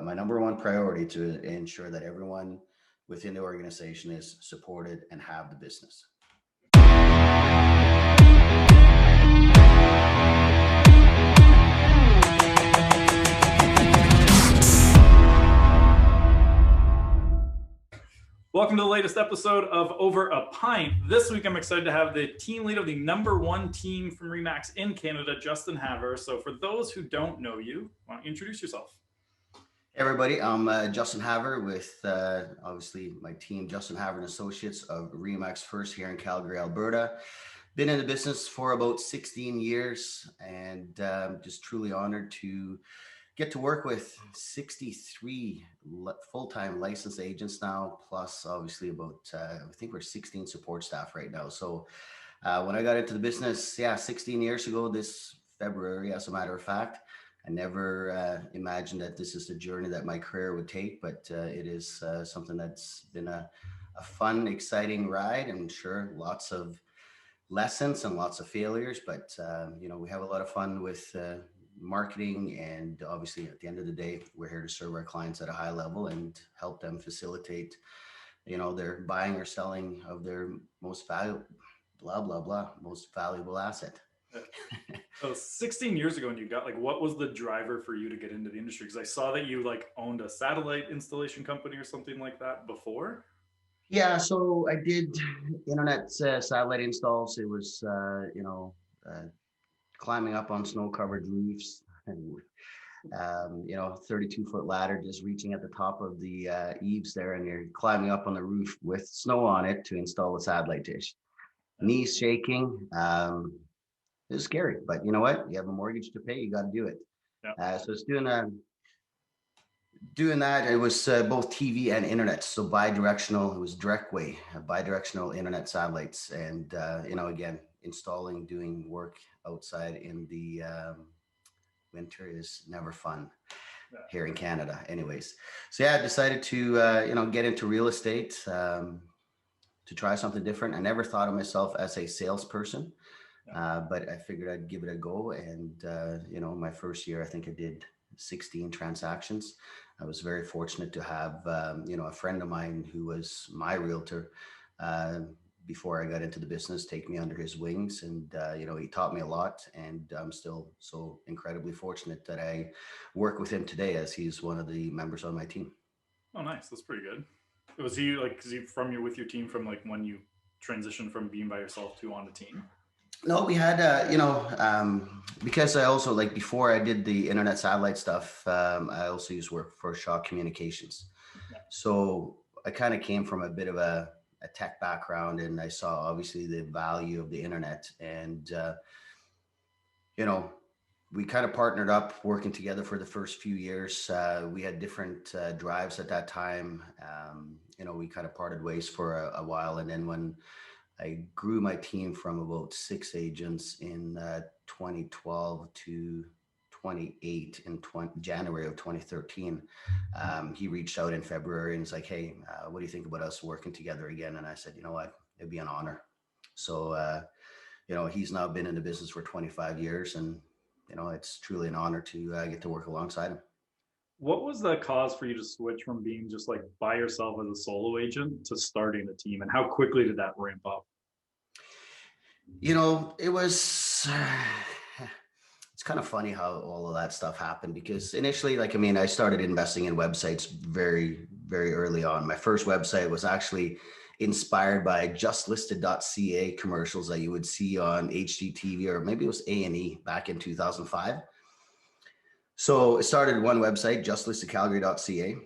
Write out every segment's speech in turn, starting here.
my number one priority to ensure that everyone within the organization is supported and have the business. Welcome to the latest episode of Over a Pint. This week, I'm excited to have the team lead of the number one team from RE/MAX in Canada, Justin Havre. So for those who don't know you, why don't you introduce yourself? Hey everybody, I'm Justin Havre with obviously my team, Justin Havre Associates of RE/MAX First here in Calgary, Alberta. Been in the business for about 16 years and just truly honored to get to work with 63 full-time licensed agents now, plus obviously about, I think we're 16 support staff right now. So when I got into the business, 16 years ago this February, as a matter of fact, I never imagined that this is the journey that my career would take, but it is something that's been a fun, exciting ride, and sure, lots of lessons and lots of failures, but we have a lot of fun with marketing, and obviously at the end of the day, we're here to serve our clients at a high level and help them facilitate their buying or selling of their most valuable most valuable asset. So 16 years ago, and you got what was the driver for you to get into the industry? Because I saw that you owned a satellite installation company or something like that before. Yeah, so I did internet satellite installs. It was climbing up on snow-covered roofs and 32-foot ladder, just reaching at the top of the eaves there, and you're climbing up on the roof with snow on it to install a satellite dish. Knees shaking. It was scary, but you know what? You have a mortgage to pay. You got to do it. Yeah. So it's doing that. It was both TV and internet. So bi-directional. It was direct way, bi-directional internet satellites, and again, installing, doing work outside in the winter is never fun here in Canada. Anyways, so I decided to get into real estate to try something different. I never thought of myself as a salesperson. But I figured I'd give it a go. And, my first year, I think I did 16 transactions. I was very fortunate to have, a friend of mine who was my realtor before I got into the business, take me under his wings. And, he taught me a lot. And I'm still so incredibly fortunate that I work with him today, as he's one of the members on my team. Oh, nice. That's pretty good. Was he with your team from when you transitioned from being by yourself to on the team? No, we had, because I also before I did the internet satellite stuff, I also used to work for Shaw Communications. Yeah. So I kind of came from a bit of a tech background, and I saw obviously the value of the internet, and, we kind of partnered up working together for the first few years. We had different drives at that time. We kind of parted ways for a while. And then when I grew my team from about 6 agents in 2012 to 28 in January of 2013. He reached out in February and was like, hey, what do you think about us working together again? And I said, you know what, it'd be an honor. So, he's now been in the business for 25 years, and, it's truly an honor to get to work alongside him. What was the cause for you to switch from being just by yourself as a solo agent to starting a team, and how quickly did that ramp up? It was, it's kind of funny how all of that stuff happened, because initially, I started investing in websites very, very early on. My first website was actually inspired by justlisted.ca commercials that you would see on HGTV, or maybe it was A&E back in 2005. So I started one website, justlistedcalgary.ca,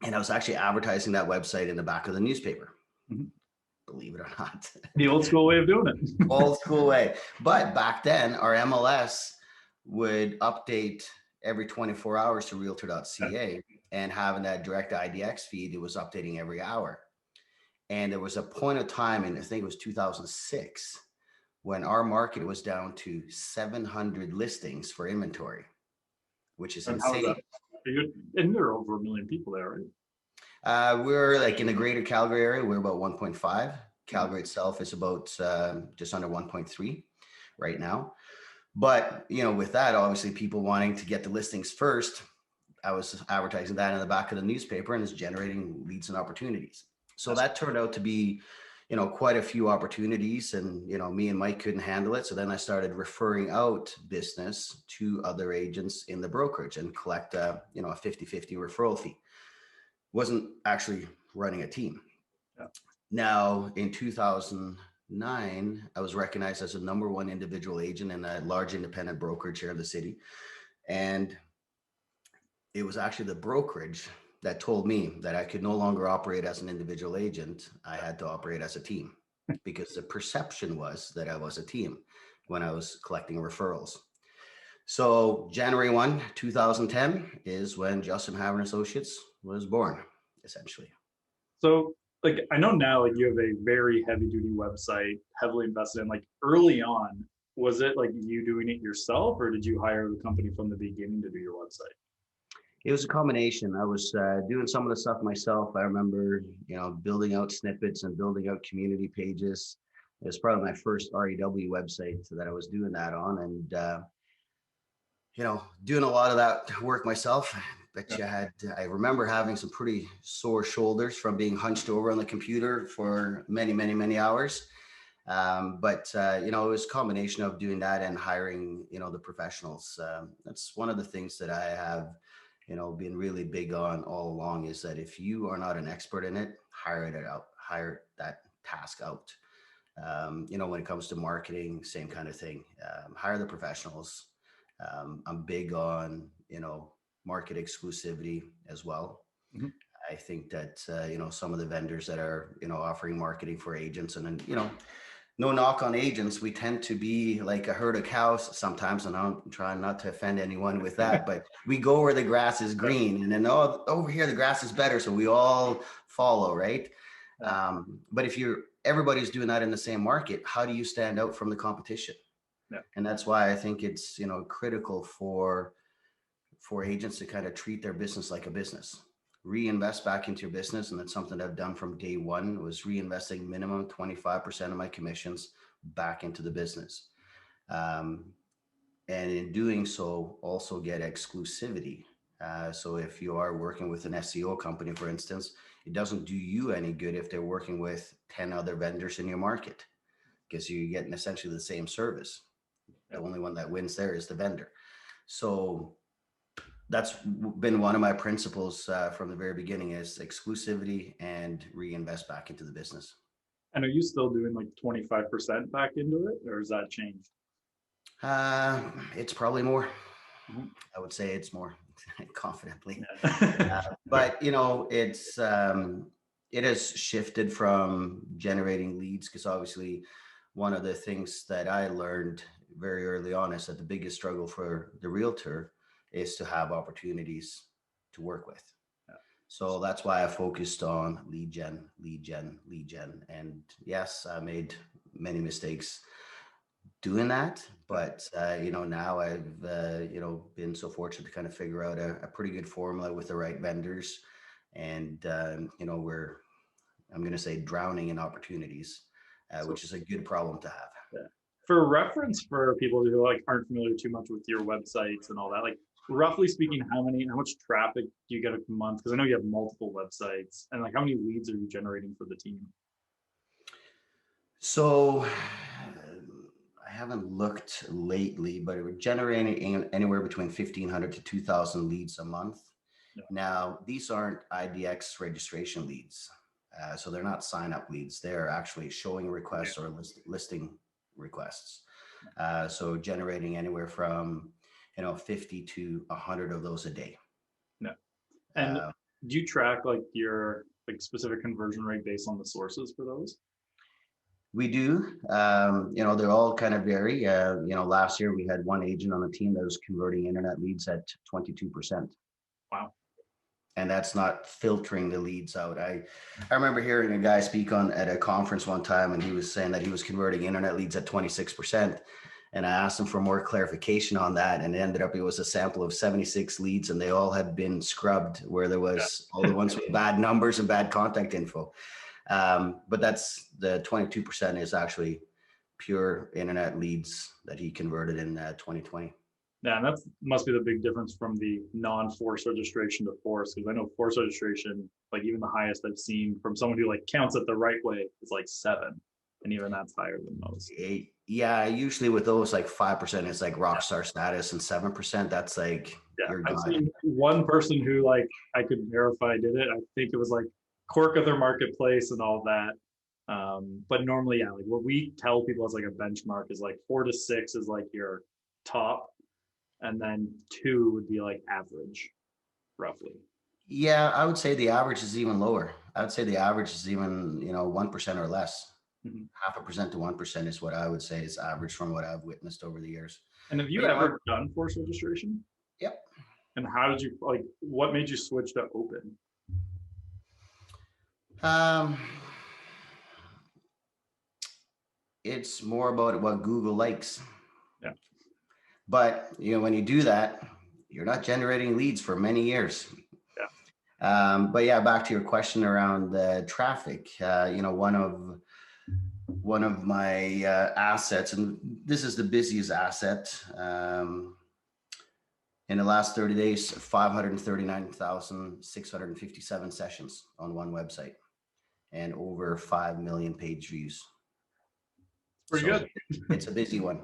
and I was actually advertising that website in the back of the newspaper. Mm-hmm. Believe it or not. The old school way of doing it. Old school way. But back then, our MLS would update every 24 hours to realtor.ca, and having that direct IDX feed, it was updating every hour. And there was a point of time, and I think it was 2006, when our market was down to 700 listings for inventory, which is insane. And there are over 1 million people there, right? We're in the greater Calgary area, we're about 1.5. Calgary itself is about just under 1.3 right now. But, with that, obviously people wanting to get the listings first, I was advertising that in the back of the newspaper, and it's generating leads and opportunities. So That's that turned out to be, quite a few opportunities, and, me and Mike couldn't handle it. So then I started referring out business to other agents in the brokerage and collect a 50-50 referral fee. Wasn't actually running a team. yeah. Now in 2009, I was recognized as a number one individual agent in a large independent brokerage here in the city. And it was actually the brokerage that told me that I could no longer operate as an individual agent. I had to operate as a team because the perception was that I was a team when I was collecting referrals. So January 1, 2010 is when Justin Havre Associates was born, essentially. So like I know now like you have a very heavy duty website, heavily invested in. Like early on, was it like you doing it yourself, or did you hire the company from the beginning to do your website? It was a combination. I was doing some of the stuff myself. I remember, building out snippets and building out community pages. It was probably my first REW website that I was doing that on, and doing a lot of that work myself. But I remember having some pretty sore shoulders from being hunched over on the computer for many, many, many hours. But it was a combination of doing that and hiring, the professionals. That's one of the things that I have, been really big on all along, is that if you are not an expert in it, hire that task out. When it comes to marketing, same kind of thing. Hire the professionals. I'm big on, market exclusivity as well. Mhm. I think that, some of the vendors that are, offering marketing for agents, and then, no knock on agents, we tend to be like a herd of cows sometimes, and I'm trying not to offend anyone with that, but we go where the grass is green, and then, over here the grass is better, so we all follow, right? But if everybody's doing that in the same market, how do you stand out from the competition? Yeah. And that's why I think it's, critical for agents to kind of treat their business like a business. Reinvest back into your business, and that's something I've done from day one, was reinvesting minimum 25% of my commissions back into the business. And in doing so, also get exclusivity. So if you are working with an SEO company, for instance, it doesn't do you any good if they're working with 10 other vendors in your market, because you're getting essentially the same service. The only one that wins there is the vendor. So that's been one of my principles from the very beginning, is exclusivity and reinvest back into the business. And are you still doing like 25% back into it, or has that changed? It's probably more. Mhm. I would say it's more, confidently. Yeah. But it has shifted from generating leads, because obviously one of the things that I learned very early on is that the biggest struggle for the realtor is to have opportunities to work with. Yeah. So that's why I focused on lead gen, lead gen, lead gen. And yes, I made many mistakes doing that, but now I've been so fortunate to kind of figure out a pretty good formula with the right vendors, and I'm going to say drowning in opportunities, So, which is a good problem to have. yeah. For reference, for people who like aren't familiar too much with your websites and all that, like roughly speaking, how much traffic do you get a month? Because I know you have multiple websites, and like how many leads are you generating for the team? So I haven't looked lately, but we're generating anywhere between 1,500 to 2,000 leads a month. Yeah. Now, these aren't IDX registration leads. So they're not sign up leads. They're actually showing requests or listing requests. So generating anywhere from 50 to 100 of those a day. No. And do you track like your like specific conversion rate based on the sources for those? We do. They all kind of vary. Last year we had one agent on the team that was converting internet leads at 22%. Wow. And that's not filtering the leads out. I remember hearing a guy speak at a conference one time, and he was saying that he was converting internet leads at 26%. And I asked him for more clarification on that, and it was a sample of 76 leads, and they all had been scrubbed, where there was all the ones with bad numbers and bad contact info. But that's the 22% is actually pure internet leads that he converted in 2020. Yeah, and that must be the big difference from the non-force registration to force, because I know force registration, like even the highest I've seen from someone who like counts it the right way is like 7, and even that's higher than most. Yeah, usually with those like 5% is like rock star status, and 7% that's like Yeah, you're I've God. seen one person who like I could verify did it. I think it was like Cork Other Marketplace and all that. But normally, yeah, like what we tell people as like a benchmark is like 4 to 6 is like your top, and then 2 would be like average, roughly. Yeah, I would say the average is even lower. I would say the average is even 1% or less. Mhm. 0.5% to 1% is what I would say is average from what I've witnessed over the years. And have But you ever done force registration? yep. And how did you like? What made you switch to open? Um, it's more about what Google likes. Yeah, But when you do that, you're not generating leads for many years. yeah, But yeah, back to your question around the traffic. One of my assets, and this is the busiest asset. In the last 30 days, 539,657 sessions on one website and over 5 million page views. pretty So good. it's a busy one.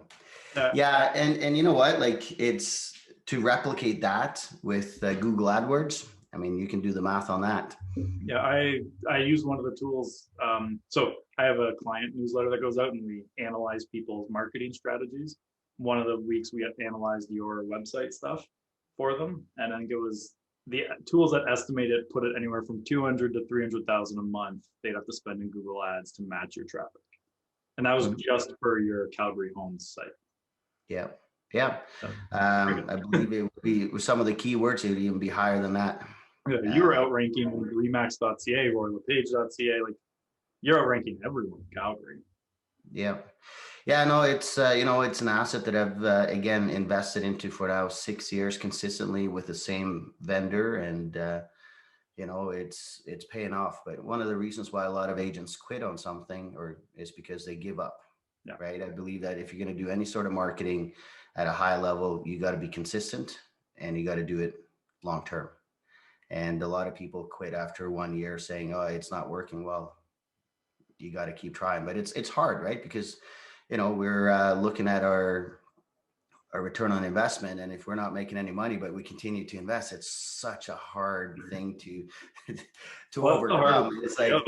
Yeah, Yeah. And you know what? Like it's to replicate that with Google AdWords. I mean, you can do the math on that. yeah. I use one of the tools. So I have a client newsletter that goes out, and we analyze people's marketing strategies. One of the weeks we analyzed your website stuff for them, and I think it was the tools that estimate it put it anywhere from 200 to 300,000 a month they'd have to spend in Google Ads to match your traffic, and that was Mhm. just for your Calgary Homes site. Yeah. Yeah. So, I believe it would be with some of the keywords, it would even be higher than that. yeah, you were outranking Remax.ca, RoyalPage.ca, like you're outranking everyone in Calgary. Yeah. Yeah, no, it's an asset that I've again invested into for now 6 years consistently with the same vendor, and it's paying off. But one of the reasons why a lot of agents quit on something or is because they give up, Yeah. right? I believe that if you're going to do any sort of marketing at a high level, you got to be consistent and you got to do it long term. And a lot of people quit after 1 year saying, "Oh, it's not working." Well, you got to keep trying, but it's hard, right? Because we're looking at our return on investment, and if we're not making any money but we continue to invest, it's such a hard thing to to Well, that's the hardest overcome. It's part, like,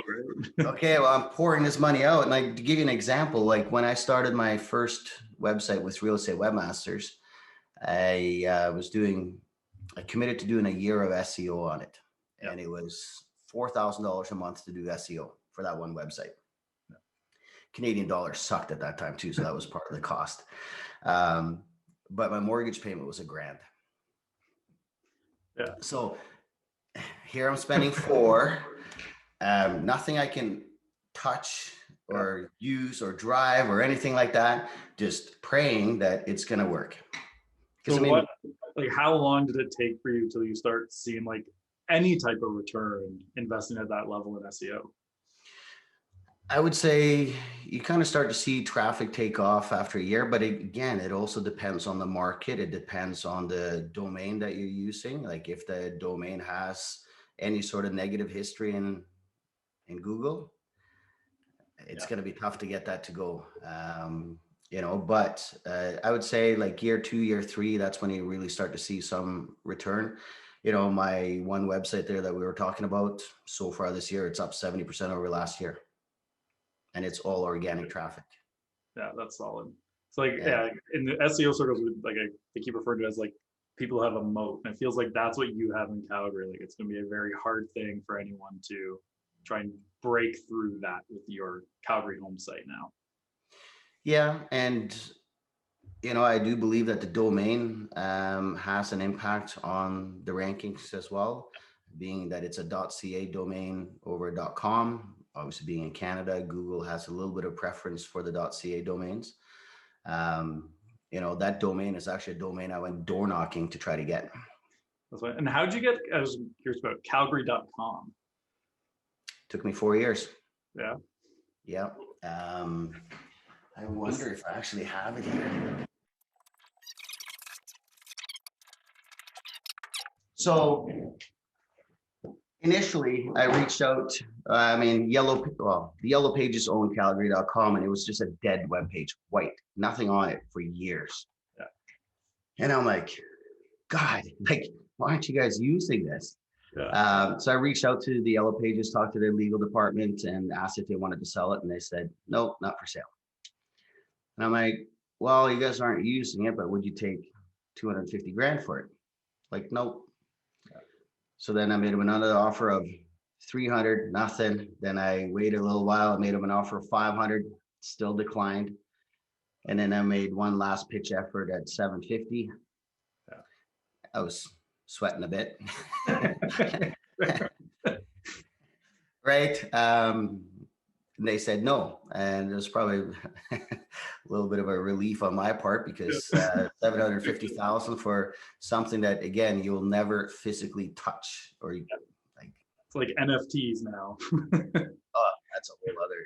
right? okay, well, I'm pouring this money out. And to give you an example, like when I started my first website with Real Estate Webmasters, I committed to doing a year of SEO on it, Yeah. and it was $4,000 a month to do SEO for that one website. Canadian dollar sucked at that time too, so that was part of the cost. Um, but my mortgage payment was $1,000. Yeah. So here I'm spending four, nothing I can touch Yeah. or use or drive or anything like that. Just praying that it's going to work. Because So what, like, how long did it take for you till you start seeing like any type of return investing at that level in SEO? I would say you kind of start to see traffic take off after a year, but again, it also depends on the market. It depends on the domain that you're using. Like if the domain has any sort of negative history in Google, it's Yeah. going to be tough to get that to go. But I would say like year 2, year 3, that's when you really start to see some return. My one website there that we were talking about so far this year, it's up 70% over last year, and it's all organic traffic. Yeah, that's solid. It's like, Yeah. yeah, in the SEO circles, like they keep referring to it as like people have a moat. And it feels like that's what you have in Calgary. Like it's going to be a very hard thing for anyone to try and break through that with your Calgary home site now. Yeah. And, I do believe that the domain has an impact on the rankings as well, being that it's a .ca domain over a .com. Obviously, being in Canada, Google has a little bit of preference for the .ca domains. That domain is actually a domain I went door knocking to try to get. That's why. And how'd you get, I was curious about Calgary.com. Took me 4 years. Yeah. Yeah. I wonder if I actually have it here. So initially, I reached out. The Yellow Pages owned Calgary.com, and it was just a dead webpage, white, nothing on it for years. Yeah. And I'm like, God, like, why aren't you guys using this? Yeah. So I reached out to the Yellow Pages, talked to their legal department, and asked if they wanted to sell it, and they said, no, not for sale. And I'm like, well, you guys aren't using it, but would you take 250 grand for it? Like, nope. So then I made him another offer of 300, nothing. Then I waited a little while. I made him an offer of 500, still declined. And then I made one last pitch effort at 750. Yeah. I was sweating a bit. Right. And they said no. And it was probably a little bit of a relief on my part, because 750,000 for something that, again, you'll never physically touch, or like, it's like NFTs now. Oh, that's a whole other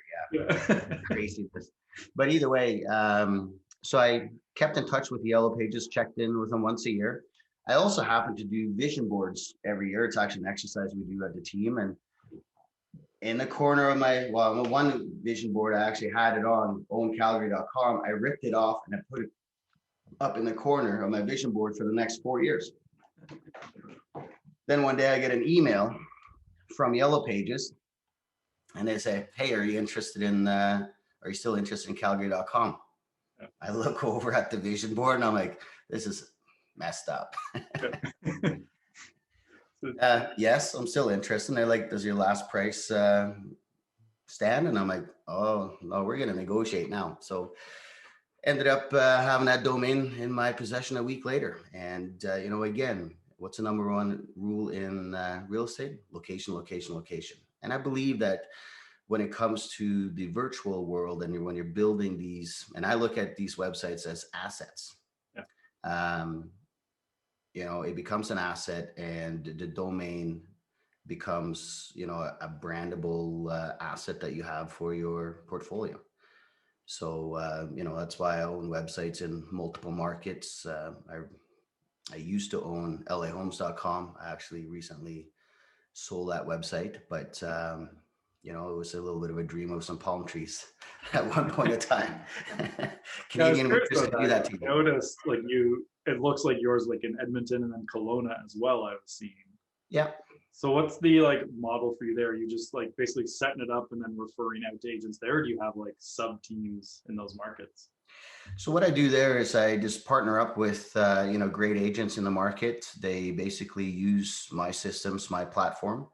craziness. But either way, so I kept in touch with the Yellow Pages, checked in with them once a year. I also happen to do vision boards every year. It's actually an exercise we do as a team. And in the corner of one vision board, I actually had it on owncalgary.com. I ripped it off and I put it up in the corner of my vision board for the next 4 years. Then one day I get an email from Yellow Pages, and they say, hey, are you still interested in calgary.com? I look over at the vision board and I'm like, this is messed up. Yes, I'm still interested. And they're like, does your last price stand? And I'm like, oh, no, we're going to negotiate now. So ended up having that domain in my possession a week later. And, again, what's the number one rule in real estate? Location, location, location. And I believe that when it comes to the virtual world, and when you're building these, and I look at these websites as assets. Yeah. It becomes an asset, and the domain becomes, a brandable asset that you have for your portfolio. So, that's why I own websites in multiple markets. I used to own lahomes.com. I actually recently sold that website, but it was a little bit of a dream of some palm trees at one point in time. Canadian winters could do that to you. I noticed, it looks like yours, like in Edmonton and then Kelowna as well, I was seeing. Yeah. So what's the model for you there? Are you just basically setting it up and then referring out to agents there? Or do you have sub teams in those markets? So what I do there is I just partner up with, great agents in the market. They basically use my systems, my platform,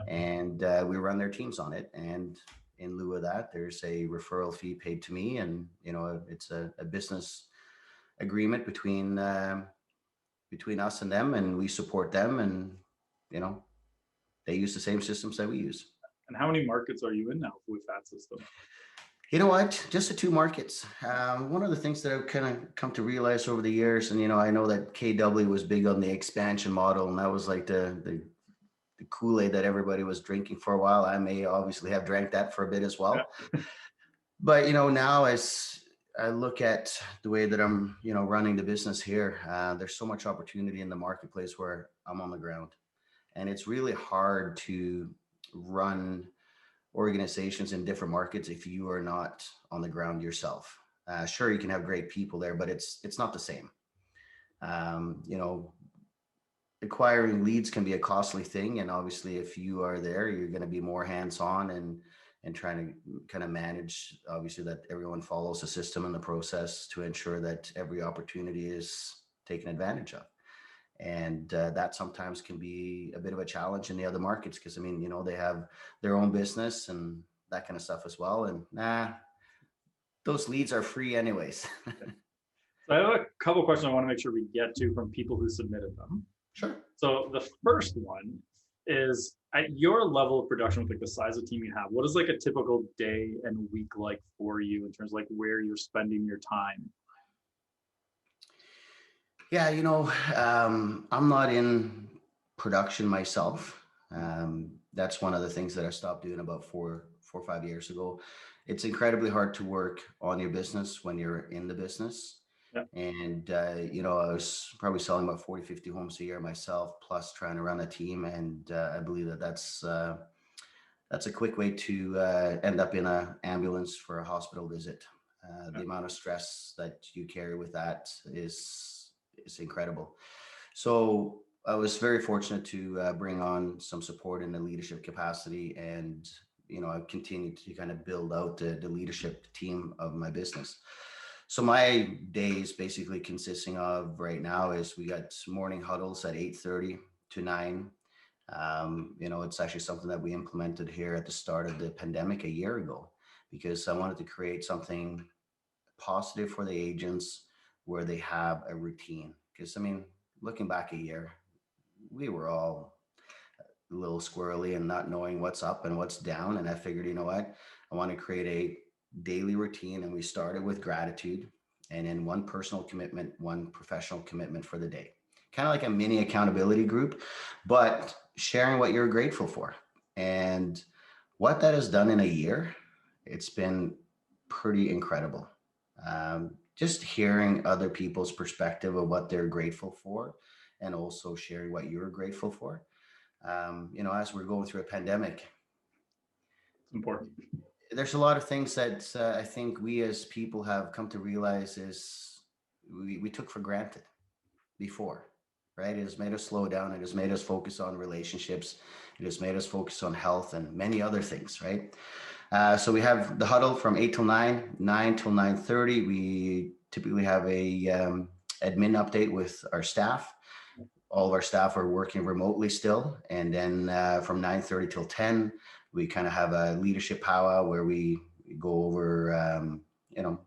and we run their teams on it. And in lieu of that, there's a referral fee paid to me. And, it's a business agreement between us and them, and we support them. And, they use the same systems that we use. And how many markets are you in now with that system? You know what? Just the 2 markets. One of the things that I've kind of come to realize over the years, and I know that KW was big on the expansion model, and that was like the Kool-Aid that everybody was drinking for a while. I may obviously have drank that for a bit as well. Yeah. But now as I look at the way that I'm running the business here, there's so much opportunity in the marketplace where I'm on the ground, and it's really hard to run organizations in different markets if you are not on the ground yourself. Sure, you can have great people there, but it's not the same. Acquiring leads can be a costly thing, and obviously if you are there, you're going to be more hands-on and trying to kind of manage, obviously, that everyone follows the system and the process to ensure that every opportunity is taken advantage of. And that sometimes can be a bit of a challenge in the other markets, because they have their own business and that kind of stuff as well. And those leads are free anyways. So I have a couple of questions I want to make sure we get to from people who submitted them. Sure. So the first one is, at your level of production with the size of team you have, what is a typical day and week like for you in terms of where you're spending your time? Yeah, I'm not in production myself. That's one of the things that I stopped doing about 4 or 5 years ago. It's incredibly hard to work on your business when you're in the business. Yeah. And, I was probably selling about 40, 50 homes a year myself, plus trying to run a team. And I believe that that's a quick way to end up in an ambulance for a hospital visit. Yeah. The amount of stress that you carry with that is incredible. So I was very fortunate to bring on some support in the leadership capacity, and I've continued to kind of build out the leadership team of my business. So my days basically consisting of right now is we got morning huddles at 8:30 to 9. It's actually something that we implemented here at the start of the pandemic a year ago because I wanted to create something positive for the agents where they have a routine. Because, I mean, looking back a year, we were all a little squirrely and not knowing what's up and what's down. And I figured, you know what? I want to create a daily routine. And we started with gratitude and then one personal commitment, one professional commitment for the day. Kind of like a mini accountability group, but sharing what you're grateful for. And what that has done in a year, it's been pretty incredible. Just hearing other people's perspective of what they're grateful for and also sharing what you're grateful for. As we're going through a pandemic, It's important. there's a lot of things that I think we as people have come to realize is we took for granted before, right? It has made us slow down. It has made us focus on relationships. It has made us focus on health and many other things, right? So we have the huddle from 8 till 9, 9 till 9:30. We typically have a admin update with our staff. All of our staff are working remotely still. And then from 9:30 till 10, we kind of have a leadership powwow where we go over,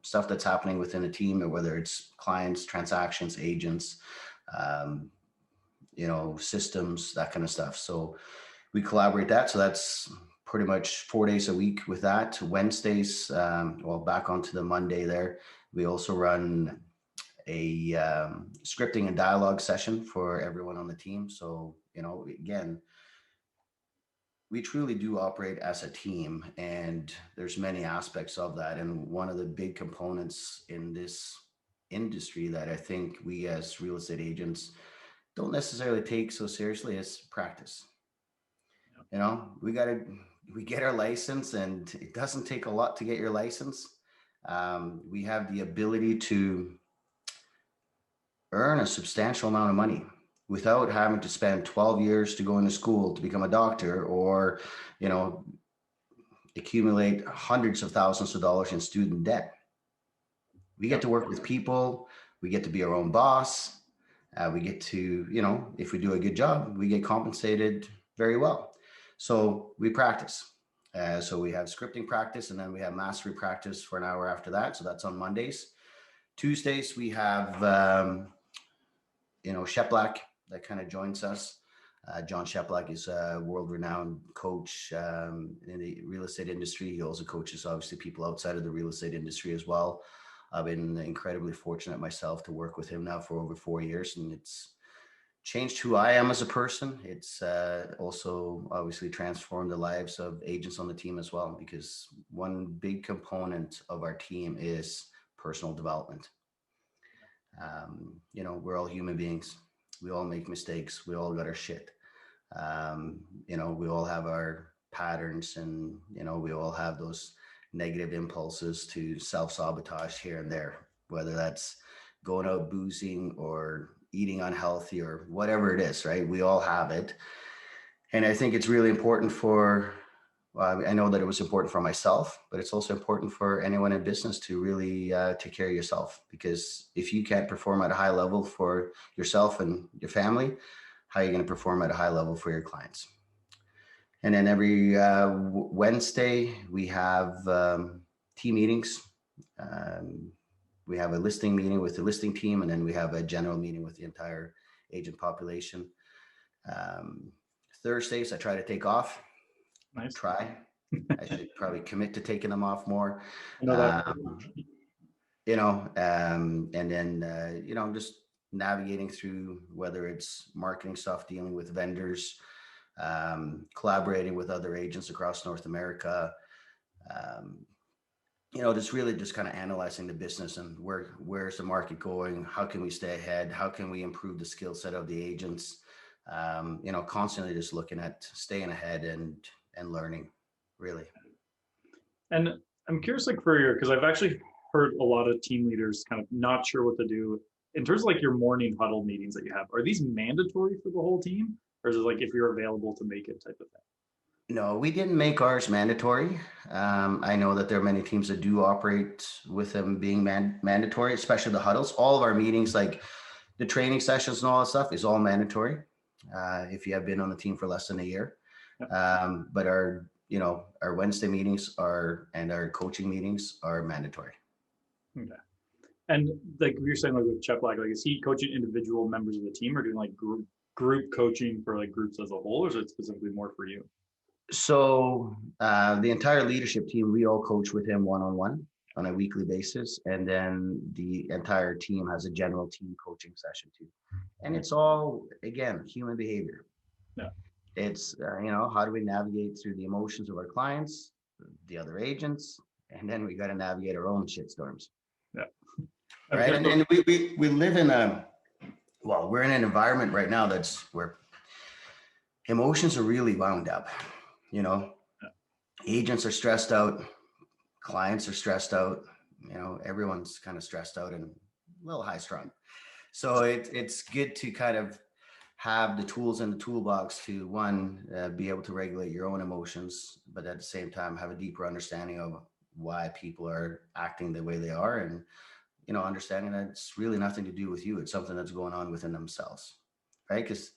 stuff that's happening within the team, or whether it's clients, transactions, agents, um, systems, that kind of stuff. So we collaborate that. So that's pretty much 4 days a week with that. Wednesdays, back onto the Monday there, we also run a scripting and dialogue session for everyone on the team. So, again, we truly do operate as a team, and there's many aspects of that. And one of the big components in this industry that I think we as real estate agents don't necessarily take so seriously is practice. We got to we get our license, and it doesn't take a lot to get your license. We have the ability to earn a substantial amount of money without having to spend 12 years to go into school to become a doctor, or you know accumulate hundreds of thousands of dollars in student debt. We get Yeah. to work with people. We get to be our own boss. We get to, if we do a good job, we get compensated very well. So we practice. So we have scripting practice, and then we have mastery practice for an hour after that. So that's on Mondays. Tuesdays we have Sheplack that kind of joins us. John Sheplack is a world-renowned coach in the real estate industry. He also coaches obviously people outside of the real estate industry as well. I've been incredibly fortunate myself to work with him now for over 4 years, and it's changed who I am as a person. It's also obviously transformed the lives of agents on the team as well, because one big component of our team is personal development. We're all human beings. We all make mistakes. We all got our shit. We all have our patterns, and we all have those negative impulses to self-sabotage here and there, whether that's going out boozing or eating unhealthy or whatever it is, right? We all have it. And I think it's really important for, well, I know that it was important for myself, but it's also important for anyone in business to really take care of yourself. Because if you can't perform at a high level for yourself and your family, how are you going to perform at a high level for your clients? And then every Wednesday, we have team meetings. Um, we have a listing meeting with the listing team, and then we have a general meeting with the entire agent population. Um, Thursdays, I try to take off. Nice. Try. I should probably commit to taking them off more. I know that. Um, and then, just navigating through whether it's marketing stuff, dealing with vendors, collaborating with other agents across North America, um, just really just kind of analyzing the business and where's the market going? How can we stay ahead? How can we improve the skill set of the agents? Constantly just looking at staying ahead and learning, really. And I'm curious, like for your, because I've actually heard a lot of team leaders kind of not sure what to do in terms of like your morning huddle meetings that you have. Are these mandatory for the whole team, or is it like if you're available to make it type of thing? No, we didn't make ours mandatory. I know that there are many teams that do operate with them being mandatory, especially the huddles. All of our meetings, like the training sessions and all that stuff, is all mandatory if you have been on the team for less than a year. Yeah. But our Wednesday meetings and our coaching meetings are mandatory. Okay. And like you're saying, like with Chet Black, like is he coaching individual members of the team or doing like group coaching for like groups as a whole, or is it specifically more for you? So the entire leadership team, we all coach with him one-on-one on a weekly basis. And then the entire team has a general team coaching session too. And it's all, again, human behavior. Yeah. It's, how do we navigate through the emotions of our clients, the other agents, and then we got to navigate our own shitstorms. Yeah. Right. And we live in we're in an environment right now that's where emotions are really wound up. Yeah. Agents are stressed out, clients are stressed out, everyone's kind of stressed out and a little high strung. So it's good to kind of have the tools in the toolbox to be able to regulate your own emotions, but at the same time have a deeper understanding of why people are acting the way they are, and understanding that it's really nothing to do with you. It's something that's going on within themselves, right? Because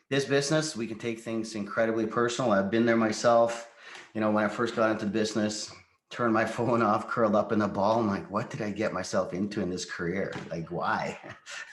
this business, we can take things incredibly personal. I've been there myself. When I first got into the business, turned my phone off, curled up in a ball. I'm like, what did I get myself into in this career? Like, why?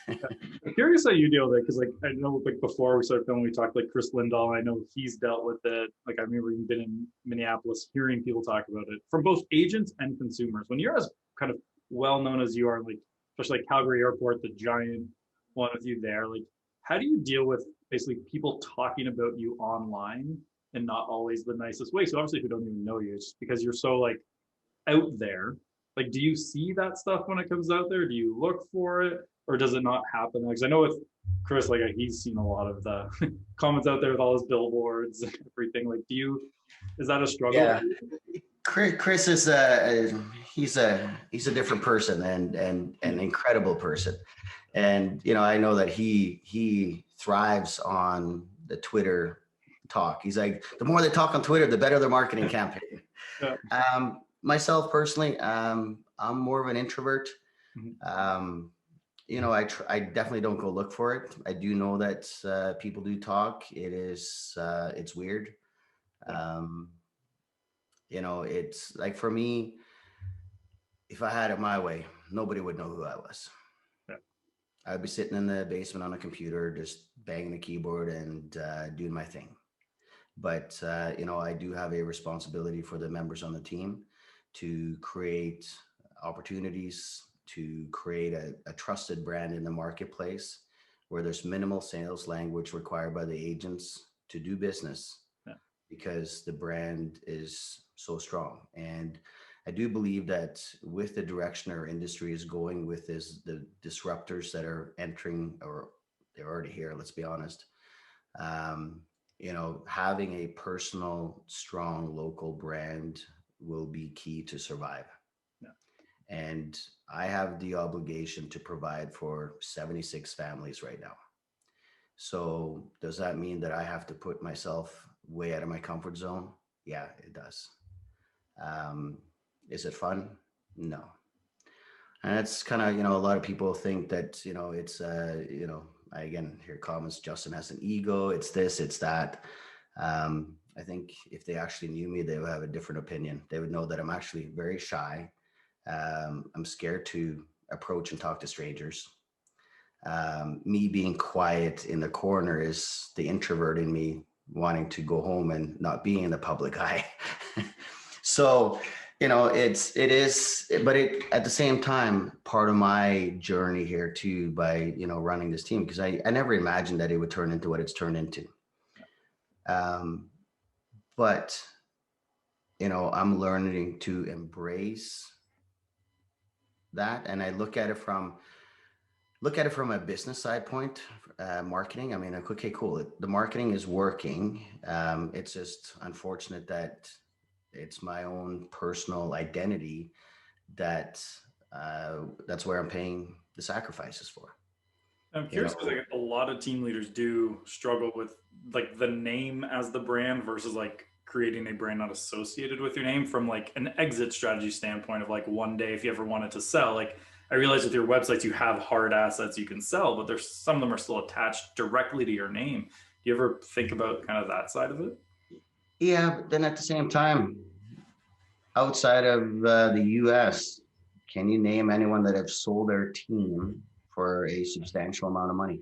I'm curious how you deal with it, because like I know like before we started filming, we talked like Chris Lindahl. I know he's dealt with it. Like I remember you've been in Minneapolis hearing people talk about it from both agents and consumers. When you're as kind of well known as you are, like especially like Calgary Airport, the giant one with you there, like how do you deal with basically people talking about you online and not always the nicest way? So obviously, who don't even know you, it's just because you're so like out there. Like, do you see that stuff when it comes out there? Do you look for it, or does it not happen? Because I know with Chris, like he's seen a lot of the comments out there with all his billboards and everything. Like, is that a struggle? Yeah, Chris is he's a different person and an incredible person, and I know that he thrives on the Twitter talk. He's like, the more they talk on Twitter, the better their marketing campaign. Yeah. Myself personally, I'm more of an introvert. I definitely don't go look for it. I do know that people do talk. It's weird. It's like, for me, if I had it my way, nobody would know who I was. Yeah. I'd be sitting in the basement on a computer, just banging the keyboard and doing my thing. But, I do have a responsibility for the members on the team to create opportunities, to create a trusted brand in the marketplace where there's minimal sales language required by the agents to do business. Yeah. Because the brand is so strong. And I do believe that with the direction our industry is going with the disruptors that are entering, or they're already here, let's be honest, having a personal, strong local brand will be key to survive. Yeah. And I have the obligation to provide for 76 families right now. So does that mean that I have to put myself way out of my comfort zone? Yeah, it does. Is it fun? No. And it's kind of, a lot of people think that, it's, I again hear comments, Justin has an ego, it's this, it's that. I think if they actually knew me, they would have a different opinion. They would know that I'm actually very shy. I'm scared to approach and talk to strangers. Me being quiet in the corner is the introvert in me wanting to go home and not being in the public eye. So, it is, but at the same time, part of my journey here too, by, running this team, because I never imagined that it would turn into what it's turned into. But I'm learning to embrace that, and I look at it from a business side point, marketing. I mean, like, okay, cool. The marketing is working. It's just unfortunate that it's my own personal identity that that's where I'm paying the sacrifices for. I'm You curious because know, like, a lot of team leaders do struggle with like the name as the brand versus like creating a brand not associated with your name from like an exit strategy standpoint of like one day if you ever wanted to sell. Like I realize with your websites you have hard assets you can sell, but there's some of them are still attached directly to your name. Do you ever think about kind of that side of it? yeah, but then at the same time, outside of the U.S., can you name anyone that have sold their team for a substantial amount of money?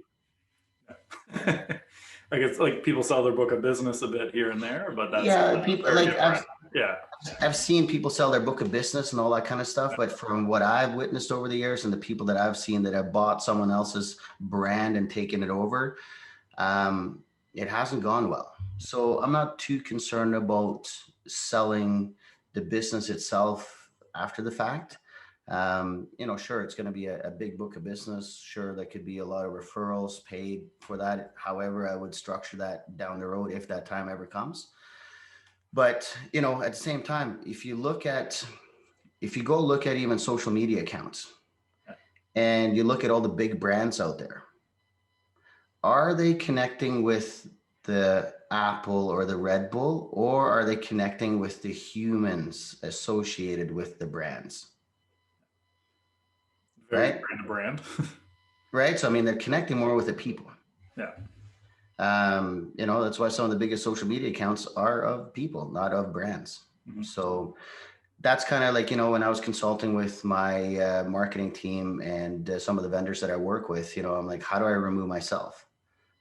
Like it's like people sell their book of business a bit here and there, but that's Yeah, people very like different. Yeah. I've seen people sell their book of business and all that kind of stuff, but from what I've witnessed over the years and the people that I've seen that have bought someone else's brand and taken it over, um, it hasn't gone well. So I'm not too concerned about selling the business itself after the fact. Sure, it's going to be a big book of business. Sure, there could be a lot of referrals paid for that. However, I would structure that down the road if that time ever comes. But at the same time, if you go look at even social media accounts and you look at all the big brands out there, are they connecting with the Apple or the Red Bull, or are they connecting with the humans associated with the brands? Very Right? brand to brand. Right. So I mean, they're connecting more with the people. Yeah. That's why some of the biggest social media accounts are of people, not of brands. Mhm. So that's kind of like, when I was consulting with my marketing team and some of the vendors that I work with, I'm like, how do I remove myself?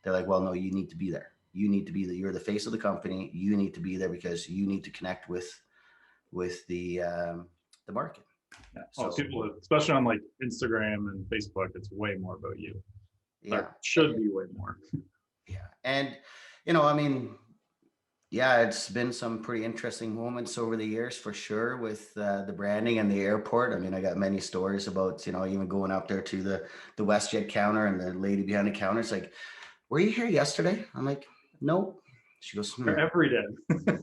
They're like, well, no, you need to be there. You need to be there. You're the face of the company. You need to be there because you need to connect with the market. Yeah. Well, So people, especially on like Instagram and Facebook, it's way more about you. Or yeah, should be way more. yeah, and I mean, yeah, it's been some pretty interesting moments over the years for sure with the branding and the airport. I mean, I got many stories about even going up there to the WestJet counter and the lady behind the counter. It's like, were you here yesterday? I'm like, nope. She goes, hmm. Every day.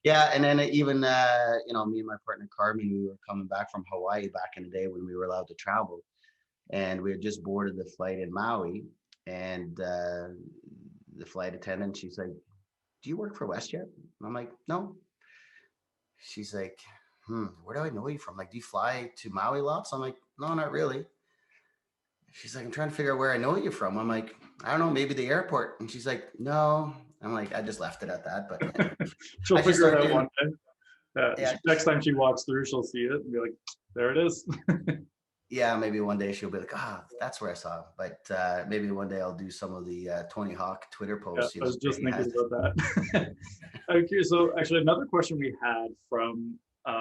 Yeah, and then even me and my partner Carmen, we were coming back from Hawaii back in the day when we were allowed to travel, and we had just boarded the flight in Maui, and the flight attendant, she's like, "Do you work for WestJet?" And I'm like, "No." She's like, "Where do I know you from? Like, do you fly to Maui lots?" I'm like, "No, not really." She's like, "I'm trying to figure out where I know you from." I'm like, "I don't know, maybe the airport." And she's like, "No." I'm like, I just left it at that. But She'll I just figure it started out giving, one day. yeah, Next time she walks through, she'll see it and be like, there it is. yeah, maybe one day she'll be like, "Ah, that's where I saw him." But maybe one day I'll do some of the Tony Hawk Twitter Yeah, posts. I was Say just he thinking has. about that. I'm curious. So, actually, another question we had from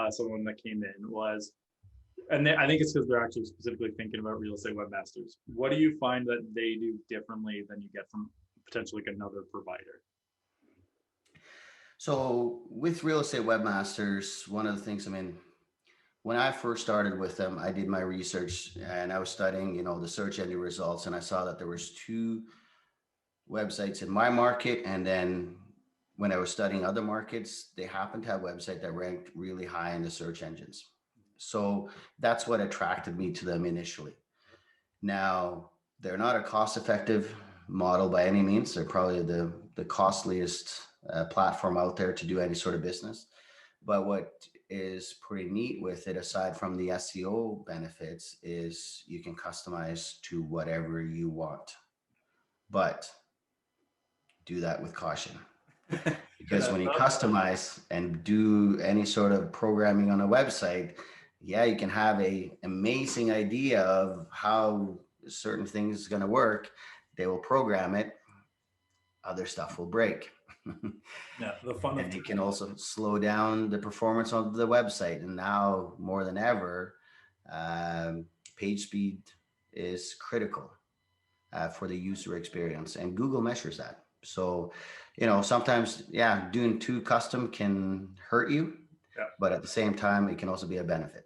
someone that came in was, and I think it's because they're actually specifically thinking about real estate webmasters. What do you find that they do differently than you get from potentially like another provider? So with real estate webmasters, one of the things, I mean, when I first started with them, I did my research and I was studying, the search engine results, and I saw that there was two websites in my market, and then when I was studying other markets, they happened to have a website that ranked really high in the search engines. So that's what attracted me to them initially. Now, they're not a cost-effective model by any means. They're probably the costliest platform out there to do any sort of business. But what is pretty neat with it, aside from the SEO benefits, is you can customize to whatever you want. But do that with caution. Because Yeah, when you customize and do any sort of programming on a website, yeah, you can have a amazing idea of how certain things going to work. They will program it. Other stuff will break. yeah, the fun of And it can also slow down the performance of the website. And now more than ever, um, page speed is critical for the user experience, and Google measures that. So, sometimes, yeah, doing too custom can hurt you. Yeah. but at the same time, it can also be a benefit.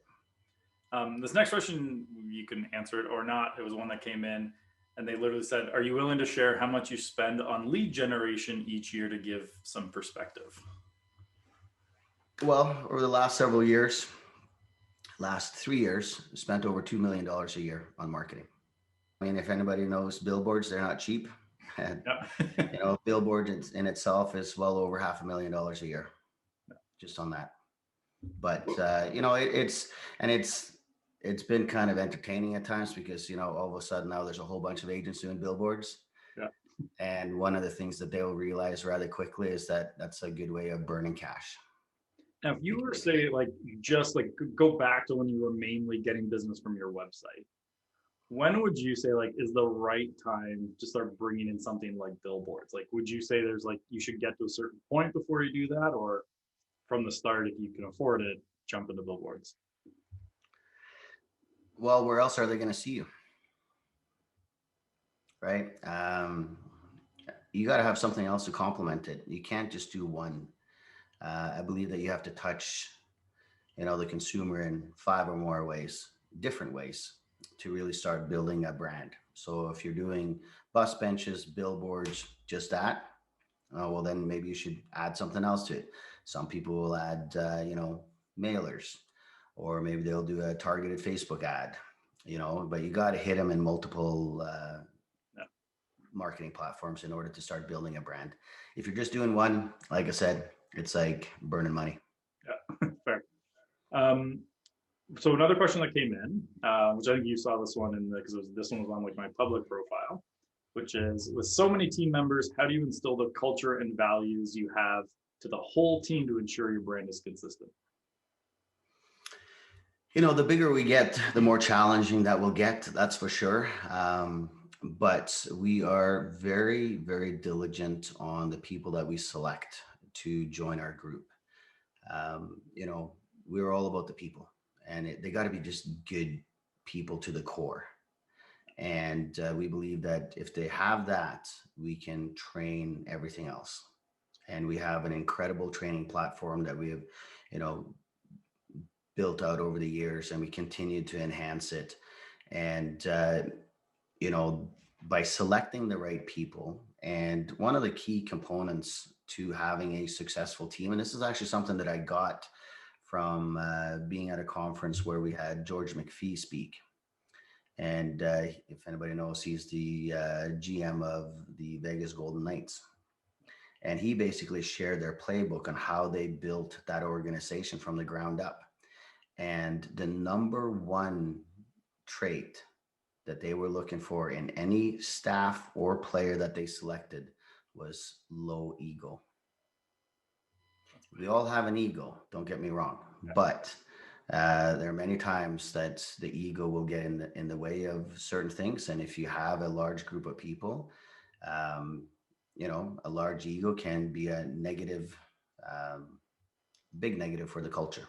This next question, you can answer it or not. It was one that came in, and they literally said, "Are you willing to share how much you spend on lead generation each year to give some perspective?" Well, over the last several years, last 3 years, spent over $2 million a year on marketing. I mean, if anybody knows billboards, they're not cheap. And, Yeah. billboard in itself is well over $500,000 a year just on that. But it's been kind of entertaining at times because all of a sudden now there's a whole bunch of agents doing billboards. Yeah. And one of the things that they will realize rather quickly is that that's a good way of burning cash. Now, if you were to say, like, just like go back to when you were mainly getting business from your website, when would you say, like, is the right time to start bringing in something like billboards? Like, would you say there's like you should get to a certain point before you do that, or from the start, if you can afford it, jump into billboards? Well, where else are they going to see you? Right? You got to have something else to complement it. You can't just do one. I believe that you have to touch, the consumer in 5 or more ways, different ways, to really start building a brand. So if you're doing bus benches, billboards, just that, well, then maybe you should add something else to it. Some people will add, mailers, or maybe they'll do a targeted Facebook ad, but you got to hit them in multiple Yeah. marketing platforms in order to start building a brand. If you're just doing one, like I said, it's like burning money. Yeah, fair. So another question that came in, which I think you saw this one because this one was on like my public profile, which is, with so many team members, how do you instill the culture and values you have to the whole team to ensure your brand is consistent? The bigger we get, the more challenging that will get. That's for sure. But we are very, very diligent on the people that we select to join our group. We're all about the people, and they got to be just good people to the core. And we believe that if they have that, we can train everything else. And we have an incredible training platform that we have, built out over the years, and we continue to enhance it. And, by selecting the right people, and one of the key components to having a successful team, and this is actually something that I got from being at a conference where we had George McPhee speak. And if anybody knows, he's the GM of the Vegas Golden Knights. And he basically shared their playbook on how they built that organization from the ground up. And the number one trait that they were looking for in any staff or player that they selected was low ego. We all have an ego, don't get me wrong, but there are many times that the ego will get in the way of certain things. And if you have a large group of people, a large ego can be a negative, big negative for the culture.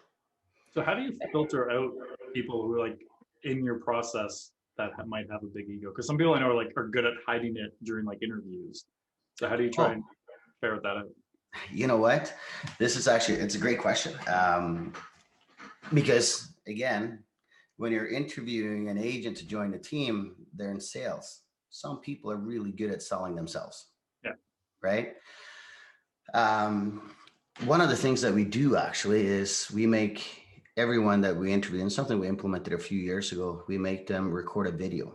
So how do you filter out people who are like in your process that might have a big ego? Because some people I know are good at hiding it during like interviews. So how do you try and ferret that out? You know what? It's a great question. Because again, when you're interviewing an agent to join the team, they're in sales. Some people are really good at selling themselves. Yeah. Right. One of the things that we do actually is we make everyone that we interview, and something we implemented a few years ago, we make them record a video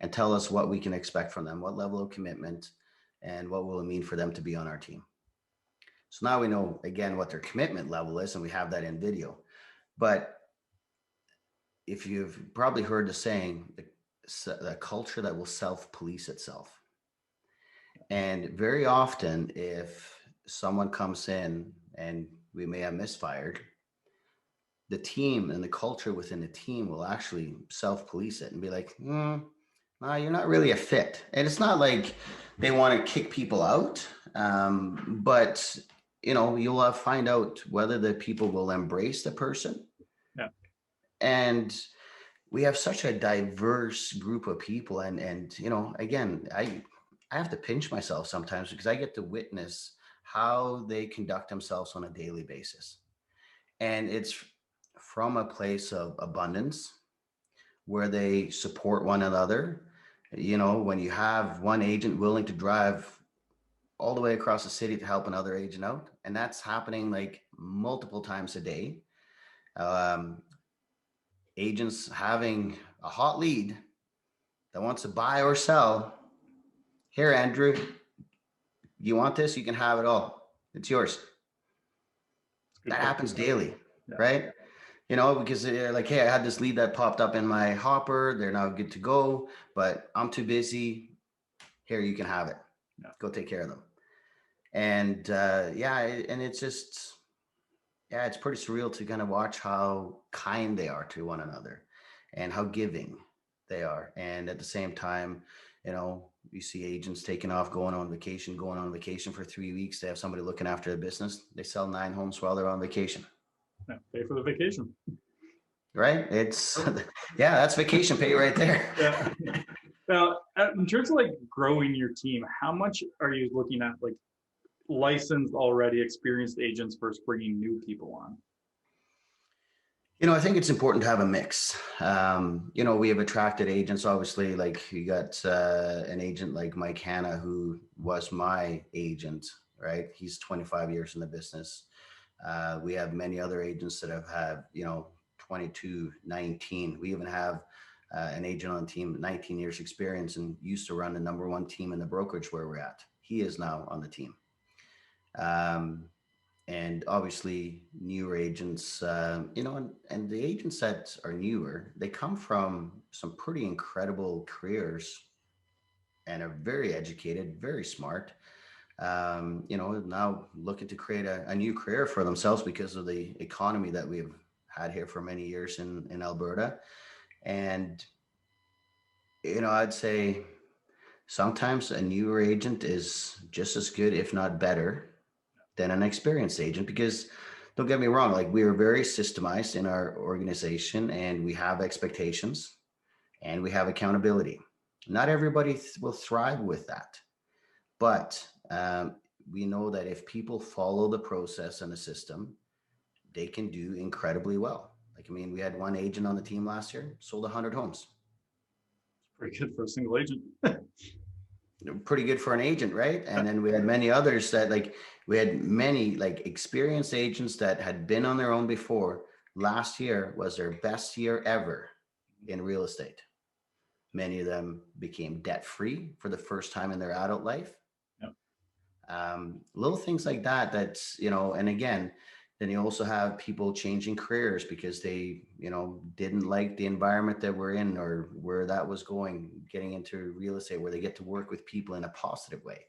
and tell us what we can expect from them, what level of commitment, and what will it mean for them to be on our team. So now we know, again, what their commitment level is, and we have that in video. But if you've probably heard the saying, the culture that will self-police itself. And very often, if someone comes in and we may have misfired, the team and the culture within the team will actually self-police it and be like, no, you're not really a fit. And it's not like they want to kick people out, but you'll find out whether the people will embrace the person. Yeah. And we have such a diverse group of people, and again, I have to pinch myself sometimes because I get to witness how they conduct themselves on a daily basis. And it's from a place of abundance where they support one another. You know, when you have one agent willing to drive all the way across the city to help another agent out, and that's happening like multiple times a day. Um, Agents having a hot lead that wants to buy or sell. Here, Andrew, you want this? You can have it all. It's yours. It's good That for happens daily, yeah. right? You know, because they're like, hey, I had this lead that popped up in my hopper. They're now good to go, but I'm too busy. Here, you can have it. Yeah. Go take care of them. And yeah, and it's just, yeah, it's pretty surreal to kind of watch how kind they are to one another and how giving they are. And at the same time, you know, you see agents taking off, going on vacation for 3 weeks. They have somebody looking after the business. They sell 9 homes while they're on vacation. Yeah. Pay for the vacation. Right? It's, yeah, that's vacation pay right there. Yeah. Now, in terms of like growing your team, how much are you looking at like licensed already experienced agents versus bringing new people on? You know, I think it's important to have a mix. You know, we have attracted agents, obviously, like you got an agent like Mike Hanna, who was my agent, right? He's 25 years in the business. We have many other agents that have had, you know, 22, 19. We even have an agent on the team, 19 years experience and used to run the number one team in the brokerage where we're at. He is now on the team. Um, and obviously newer agents, you know, and the agents that are newer, they come from some pretty incredible careers and are very educated, very smart. You know, now looking to create a new career for themselves because of the economy that we've had here for many years in Alberta. And, you know, I'd say sometimes a newer agent is just as good, if not better, than an experienced agent because don't get me wrong, like we are very systemized in our organization and we have expectations and we have accountability. Not everybody will thrive with that, but we know that if people follow the process and the system, they can do incredibly well. Like, I mean, we had one agent on the team last year, sold 100 homes. Pretty good for a single agent. Pretty good for an agent, right? And then we had many others that like we had many like experienced agents that had been on their own before. Last year was their best year ever in real estate. Many of them became debt free for the first time in their adult life. Yep. Little things like that. That's, you know, and again, then you also have people changing careers because they, you know, didn't like the environment that we're in or where that was going, getting into real estate where they get to work with people in a positive way.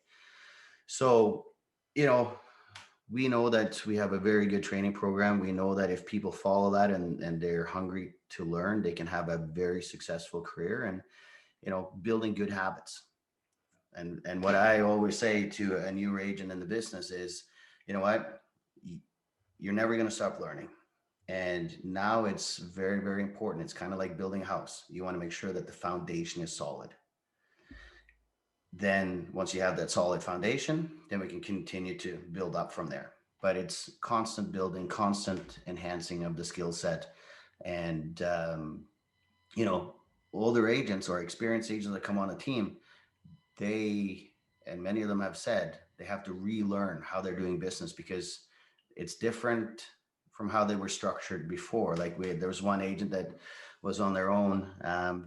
So, you know, we know that we have a very good training program. We know that if people follow that and they're hungry to learn, they can have a very successful career and, you know, building good habits. And what I always say to a new agent in the business is, you know what, you're never going to stop learning. And now it's very, very important. It's kind of like building a house. You want to make sure that the foundation is solid. Then once you have that solid foundation, then we can continue to build up from there. But it's constant building, constant enhancing of the skill set. And, you know, older agents or experienced agents that come on a team, they, and many of them have said, they have to relearn how they're doing business because it's different from how they were structured before. Like there was one agent that was on their own,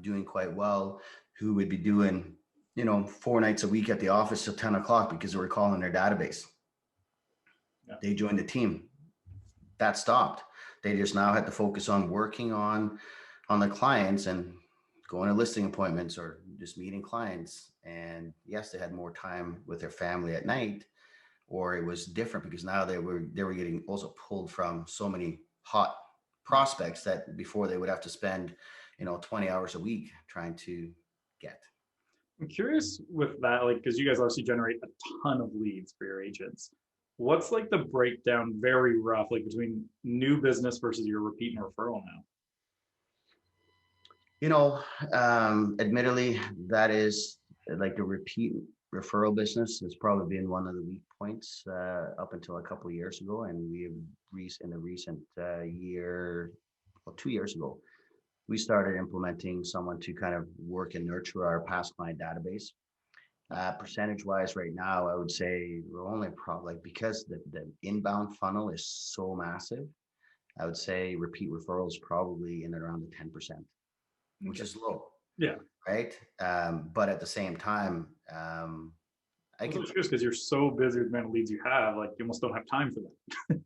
doing quite well, who would be doing, you know, 4 nights a week at the office till 10 o'clock because they were calling their database. Yeah. They joined the team. That stopped. They just now had to focus on working on the clients and going to listing appointments or just meeting clients. And yes, they had more time with their family at night, or it was different because now they were getting also pulled from so many hot prospects that before they would have to spend, you know, 20 hours a week trying to get. I'm curious with that, like, because you guys obviously generate a ton of leads for your agents. What's like the breakdown, very rough, like between new business versus your repeat and referral now? You know, admittedly, that is like the repeat referral business has probably been one of the weak points up until a couple of years ago, and we have in the recent year, well, 2 years ago, we started implementing someone to kind of work and nurture our past client database. Percentage wise, right now, I would say we're only probably because the inbound funnel is so massive. I would say repeat referrals probably in around the 10%, which Okay. is low, Yeah. right? But at the same time, I Well, can, it's just because you're so busy with the amount of leads you have, like you almost don't have time for that.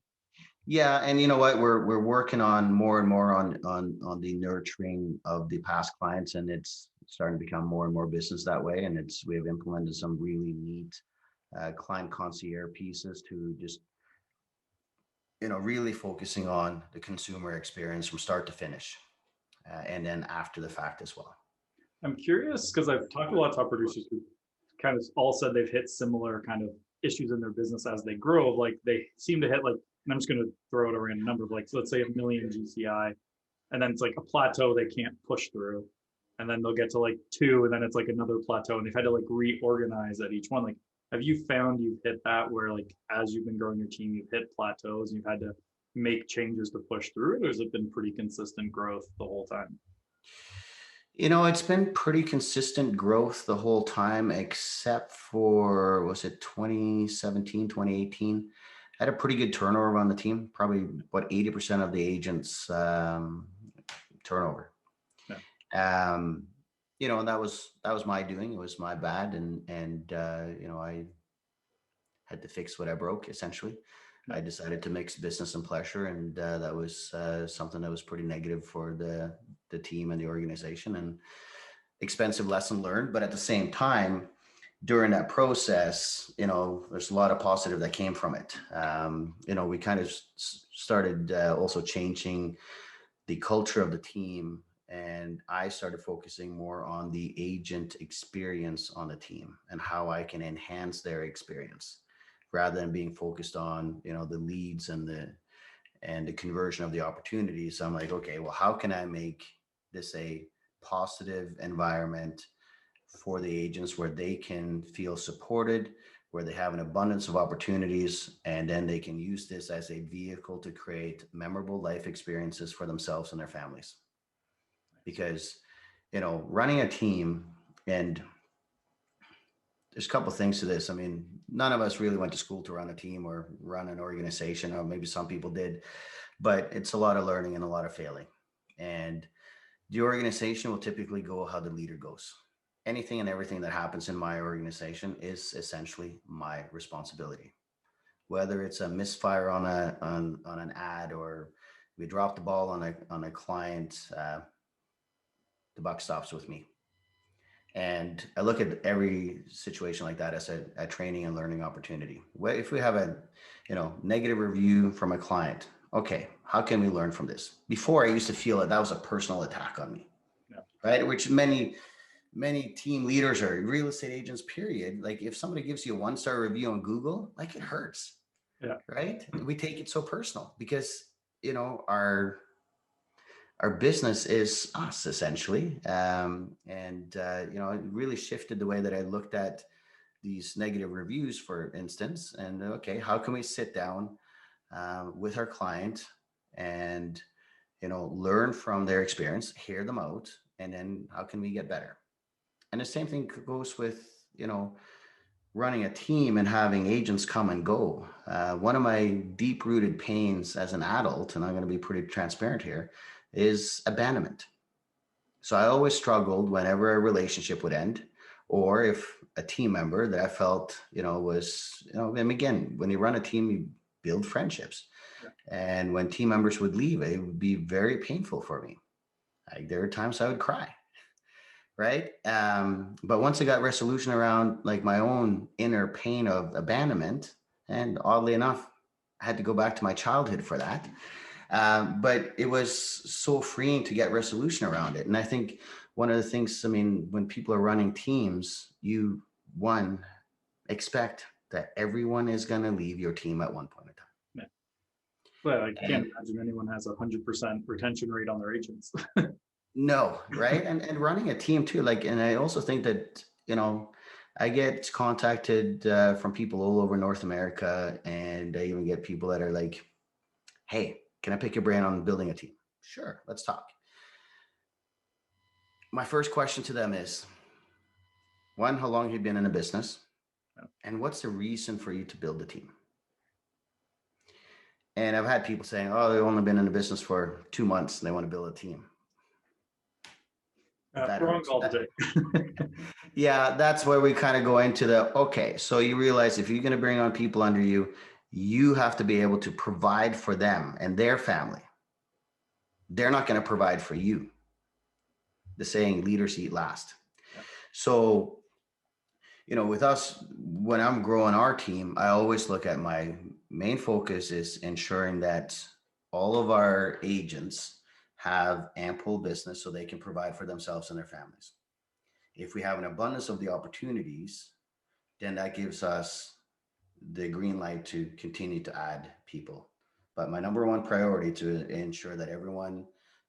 yeah, and you know what? We're working on more and more on the nurturing of the past clients, and it's starting to become more and more business that way. And we have implemented some really neat client concierge pieces to just really focusing on the consumer experience from start to finish, and then after the fact as well. I'm curious because I've talked to a lot of top producers who kind of all said they've hit similar kind of issues in their business as they grow. Like they seem to hit like, and I'm just going to throw out a random number of like, so let's say 1 million GCI, and then it's like a plateau they can't push through. And then they'll get to like 2, and then it's like another plateau, and they've had to like reorganize at each one. Like, have you found you've hit that where like as you've been growing your team, you've hit plateaus and you've had to make changes to push through it, or has it been pretty consistent growth the whole time? It's been pretty consistent growth the whole time, except for, was it 2017, 2018? I had a pretty good turnover on the team, probably what 80% of the agents turnover. Yeah. And that was my doing. It was my bad, and I had to fix what I broke essentially. Yeah. I decided to mix business and pleasure, and that was something that was pretty negative for the team and the organization, and expensive lesson learned. But at the same time, during that process, there's a lot of positive that came from it. We kind of started also changing the culture of the team, and I started focusing more on the agent experience on the team and how I can enhance their experience rather than being focused on the leads and the conversion of the opportunities. So I'm like, okay, well, how can I make this a positive environment for the agents where they can feel supported, where they have an abundance of opportunities, and then they can use this as a vehicle to create memorable life experiences for themselves and their families. Because, running a team, and there's a couple of things to this. I mean, none of us really went to school to run a team or run an organization, or maybe some people did, but it's a lot of learning and a lot of failing. And the organization will typically go how the leader goes. Anything and everything that happens in my organization is essentially my responsibility. Whether it's a misfire on an ad, or we drop the ball on a client, the buck stops with me. And I look at every situation like that as a training and learning opportunity. If we have a negative review from a client, okay, how can we learn from this? Before, I used to feel that was a personal attack on me, Yeah. right? Which many team leaders or real estate agents, period. Like if somebody gives you a 1-star review on Google, like it hurts, Yeah. right? We take it so personal because our business is us essentially. And it really shifted the way that I looked at these negative reviews, for instance. And okay, how can we sit down with our client and learn from their experience, hear them out, and then how can we get better? And the same thing goes with running a team and having agents come and go. One of my deep rooted pains as an adult, and I'm going to be pretty transparent here, is abandonment. So I always struggled whenever a relationship would end, or if a team member that I felt, and again, when you run a team, you build friendships. Yeah. And when team members would leave, it would be very painful for me. Like there are times I would cry, right? But once I got resolution around like my own inner pain of abandonment, and oddly enough, I had to go back to my childhood for that. But it was so freeing to get resolution around it. And I think one of the things, I mean, when people are running teams, you expect that everyone is going to leave your team at one point in time. Yeah. But I can't imagine anyone has 100% retention rate on their agents. No, right? And running a team too, like, and I also think that, I get contacted from people all over North America, and I even get people that are like, "Hey, can I pick your brain on building a team?" Sure, let's talk. My first question to them is, one, how long have you been in a business? And what's the reason for you to build a team? And I've had people saying, oh, they've only been in the business for 2 months and they want to build a team. That Wrong hurts. call to take. Yeah, that's where we kind of go into the, okay, so you realize if you're going to bring on people under you, you have to be able to provide for them and their family. They're not going to provide for you. The saying, leaders eat last. Yeah. So, with us, when I'm growing our team, I always look at my main focus is ensuring that all of our agents have ample business so they can provide for themselves and their families. If we have an abundance of the opportunities, then that gives us the green light to continue to add people. But my number one priority to ensure that everyone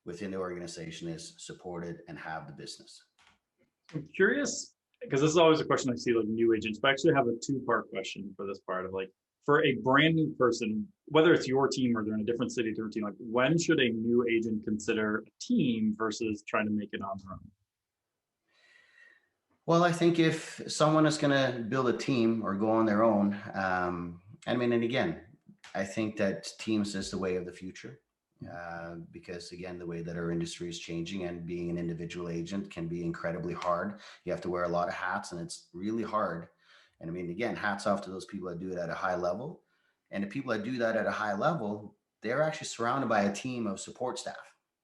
within the organization is supported and have the business. I'm curious because this is always a question I see like new agents, but I actually have a two-part question for this part of like for a brand new person, whether it's your team or they're in a different city, different team, like when should a new agent consider a team versus trying to make it on their own? Well, I think if someone is going to build a team or go on their own, and again, I think that teams is the way of the future. Because again, the way that our industry is changing and being an individual agent can be incredibly hard. You have to wear a lot of hats and it's really hard. And again, hats off to those people that do it at a high level. And the people that do that at a high level, they're actually surrounded by a team of support staff.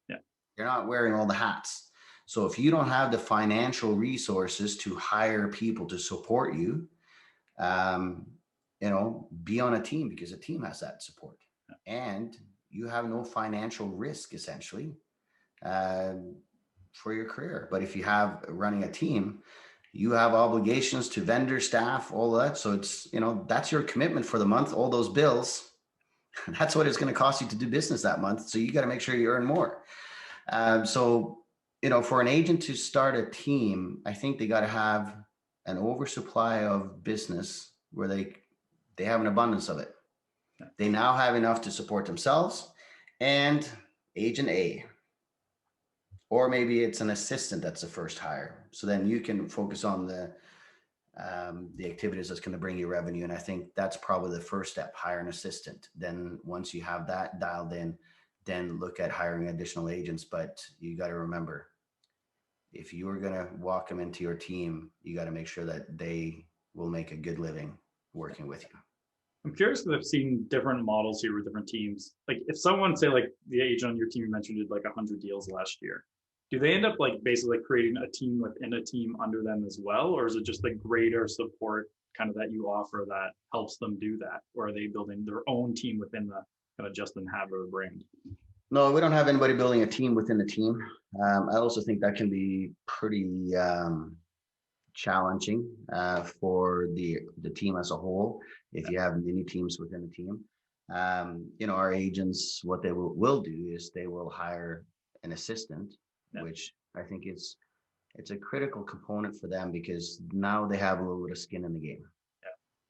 Yeah. They're not wearing all the hats. So if you don't have the financial resources to hire people to support you, um, be on a team because a team has that support. And you have no financial risk essentially for your career. But if you have running a team, you have obligations to vendor staff, all that. So it's, that's your commitment for the month, all those bills. That's what it's going to cost you to do business that month. So you got to make sure you earn more. For an agent to start a team, I think they got to have an oversupply of business where they have an abundance of it. They now have enough to support themselves and agent A, or maybe it's an assistant that's the first hire. So then you can focus on the activities that's going to bring you revenue. And I think that's probably the first step, hire an assistant. Then once you have that dialed in, then look at hiring additional agents. But you got to remember, if you are going to walk them into your team, you got to make sure that they will make a good living working with you. I'm curious because I've seen different models here with different teams. Like if someone say like the agent on your team you mentioned did like 100 deals last year, do they end up like basically creating a team within a team under them as well? Or is it just the greater support kind of that you offer that helps them do that? Or are they building their own team within the kind of Justin Havre brand? No, we don't have anybody building a team within the team. I also think that can be pretty challenging for the team as a whole. If you have many teams within a team, our agents, what they will do is they will hire an assistant, which I think it's a critical component for them because now they have a little bit of skin in the game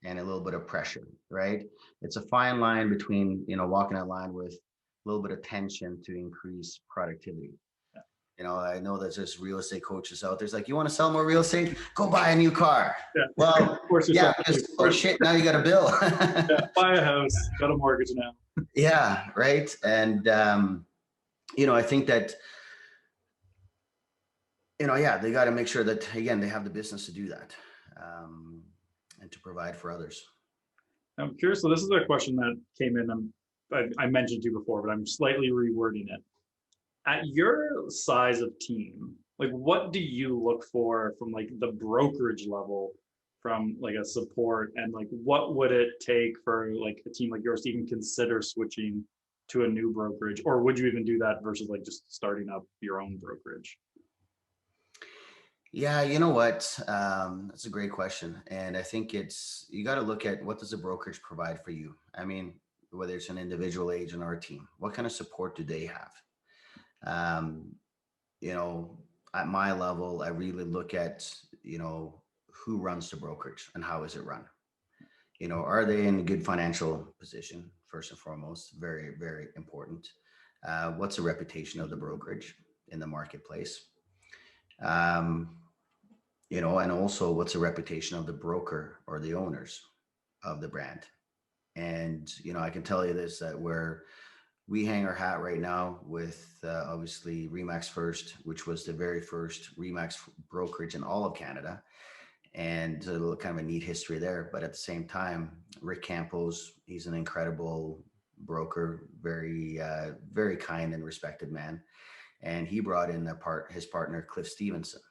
and a little bit of pressure, right? It's a fine line between, walking that line with a little bit of tension to increase productivity. I know there's just real estate coaches out there. It's like, you want to sell more real estate? Go buy a new car. Yeah. Well, yeah, because, oh shit, now you got a bill. Yeah, buy a house, got a mortgage now. Yeah, right. And, I think that, they got to make sure that, again, they have the business to do that and to provide for others. I'm curious. So this is a question that came in. I mentioned to you before, but I'm slightly rewording it. At your size of team, like what do you look for from like the brokerage level, from like a support, and like what would it take for like a team like yours to even consider switching to a new brokerage, or would you even do that versus like just starting up your own brokerage? Yeah, you know what? That's a great question. And I think you got to look at what does a brokerage provide for you? Whether it's an individual agent or a team, what kind of support do they have? Um, at my level, I really look at, who runs the brokerage and how is it run? Are they in a good financial position? First and foremost, very, very important. What's the reputation of the brokerage in the marketplace? Um, and also what's the reputation of the broker or the owners of the brand? And, I can tell you this, that we hang our hat right now with obviously Remax First, which was the very first Remax brokerage in all of Canada. And a little kind of a neat history there. But at the same time, Rick Campos, he's an incredible broker, very, very kind and respected man. And he brought in his partner, Cliff Stevenson.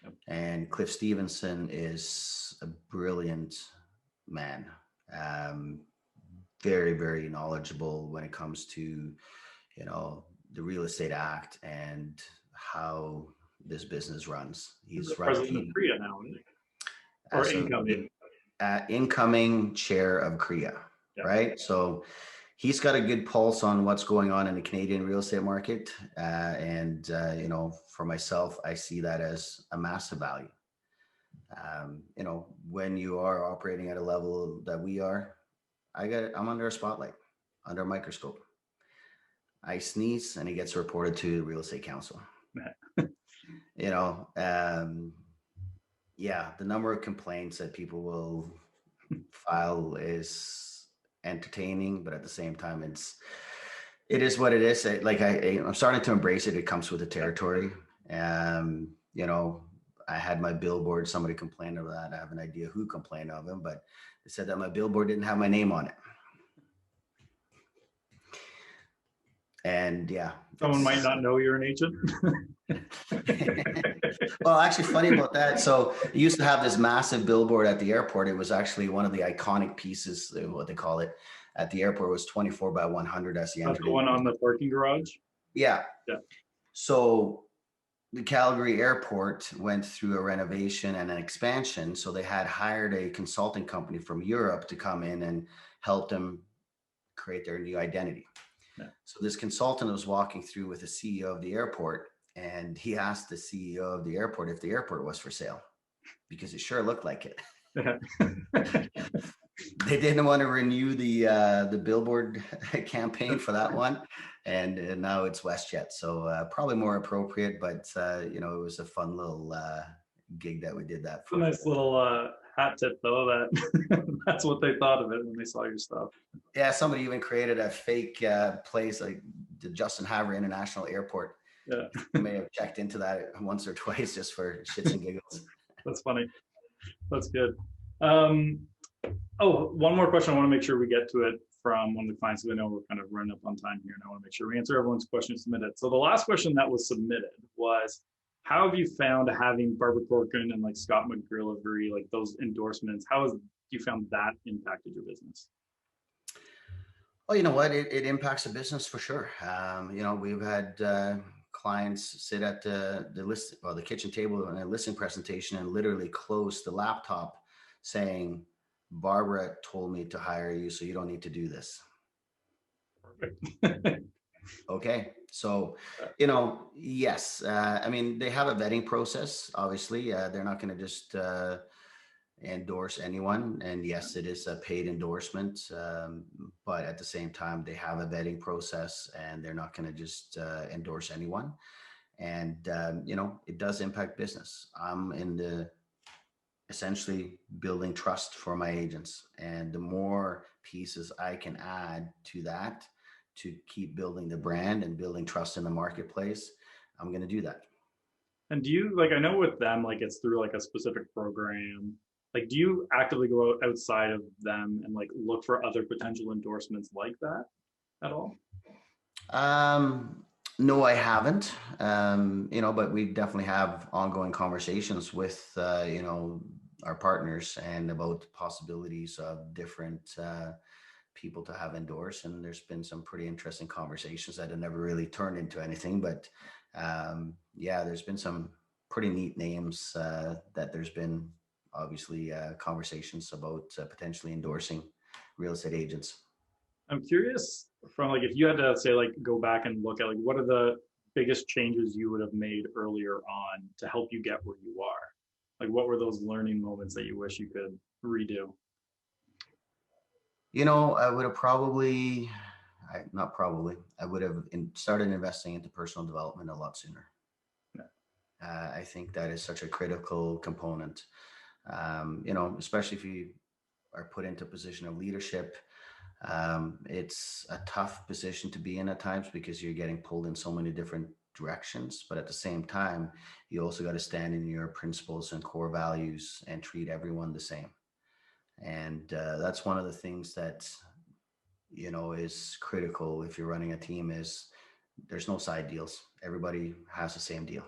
Yep. And Cliff Stevenson is a brilliant man. Very, very knowledgeable when it comes to, the Real Estate Act and how this business runs. He's the president of CREA now, isn't he? Or incoming. Incoming chair of CREA, Yeah. right? So he's got a good pulse on what's going on in the Canadian real estate market. For myself, I see that as a massive value. When you are operating at a level that we are, I'm under a spotlight, under a microscope. I sneeze and it gets reported to the Real Estate Council. Yeah, the number of complaints that people will file is entertaining, but at the same time, it is what it is. I'm starting to embrace it. It comes with the territory. I had my billboard. Somebody complained of that. I have an idea who complained of him, but they said that my billboard didn't have my name on it. And yeah, someone might not know you're an agent. Well, actually, funny about that. So you used to have this massive billboard at the airport. It was actually one of the iconic pieces, what they call it, at the airport. It was 24 by 100 as the That's the one on the parking garage. Yeah. Yeah. So the Calgary airport went through a renovation and an expansion. So they had hired a consulting company from Europe to come in and help them create their new identity. Yeah. So this consultant was walking through with the CEO of the airport, and he asked the CEO of the airport if the airport was for sale, because it sure looked like it. They didn't want to renew the billboard campaign for that one, and now it's WestJet. So probably more appropriate, but it was a fun little gig that we did that for. A nice little hat tip, though, that that's what they thought of it when they saw your stuff. Yeah, somebody even created a fake place like the Justin Havre International Airport. Yeah, you may have checked into that once or twice just for shits and giggles. That's funny. That's good. One more question. I want to make sure we get to it from one of the clients, because I know we're kind of running up on time here, and I want to make sure we answer everyone's question submitted. So the last question that was submitted was, how have you found having Barbara Corcoran and like Scott McGillivray, like those endorsements, how has you found that impacted your business? Well, you know what, it impacts the business for sure. We've had clients sit at the kitchen table in a listing presentation and literally close the laptop saying, Barbara told me to hire you, so you don't need to do this. Perfect. Okay. So, yes, they have a vetting process. Obviously, they're not going to just endorse anyone. And yes, it is a paid endorsement. But at the same time, they have a vetting process, and they're not going to just endorse anyone. And, it does impact business. I'm essentially building trust for my agents. And the more pieces I can add to that to keep building the brand and building trust in the marketplace, I'm going to do that. And do you, I know with them, it's through a specific program, do you actively go outside of them and look for other potential endorsements like that at all? No, I haven't, but we definitely have ongoing conversations with, our partners and about possibilities of different people to have endorsed. And there's been some pretty interesting conversations that have never really turned into anything, but there's been some pretty neat names that there's been obviously conversations about potentially endorsing real estate agents. I'm curious from if you had to say go back and look at what are the biggest changes you would have made earlier on to help you get where you are? Like, what were those learning moments that you wish you could redo? I would have probably, not probably, I would have started investing into personal development a lot sooner. Yeah. I think that is such a critical component, especially if you are put into a position of leadership. It's a tough position to be in at times because you're getting pulled in so many different directions. But at the same time, you also got to stand in your principles and core values and treat everyone the same. And that's one of the things that is critical if you're running a team is there's no side deals. Everybody has the same deal.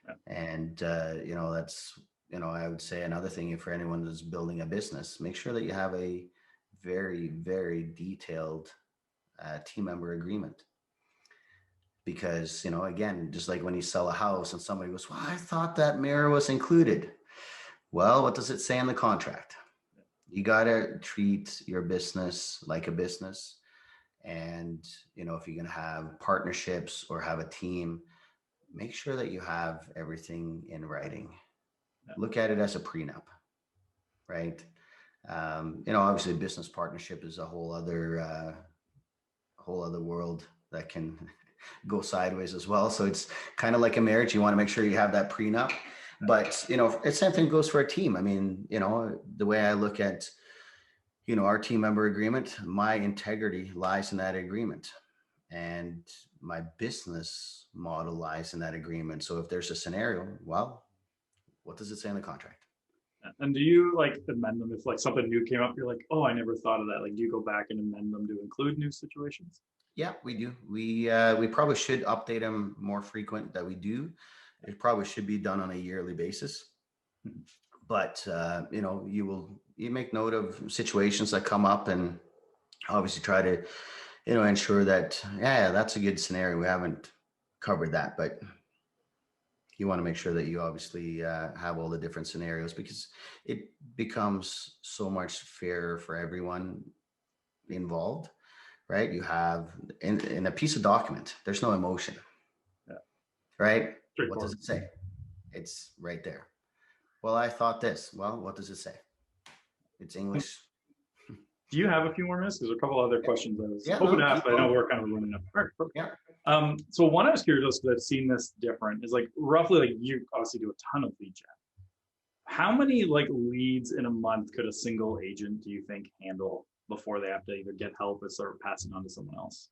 Yeah. And that's I would say another thing, if for anyone that's building a business, make sure that you have a very, very detailed team member agreement. Because again, just like when you sell a house and somebody goes, well, I thought that mirror was included. Well, what does it say in the contract? You got to treat your business like a business. And if you're going to have partnerships or have a team, make sure that you have everything in writing. Yeah. Look at it as a prenup, right? Obviously business partnership is a whole other world that can go sideways as well. So it's kind of like a marriage. You want to make sure you have that prenup, but it's same thing goes for a team. I mean, the way I look at, our team member agreement, my integrity lies in that agreement, and my business model lies in that agreement. So if there's a scenario, well, what does it say in the contract? And do you like amend them if like something new came up? You're like, oh, I never thought of that. Like, do you go back and amend them to include new situations? Yeah, we do. We probably should update them more frequent that we do. It probably should be done on a yearly basis. But you make note of situations that come up and obviously try to ensure that, yeah, that's a good scenario. We haven't covered that, but you want to make sure that you obviously have all the different scenarios, because it becomes so much fairer for everyone involved, right? You have in a piece of document, there's no emotion. Yeah. Right? What does Straightforward. it say? It's right there. Well, I thought this. Well, what does it say? It's English. Do you have a few more minutes? There's a couple other questions I was Yeah, hoping no, to ask, keep but I know going. we're kind of running up. All right, perfect. Yeah. So one I was curious because I've seen this different is like roughly like you obviously do a ton of lead gen. How many like leads in a month could a single agent do you think handle before they have to either get help or start passing on to someone else?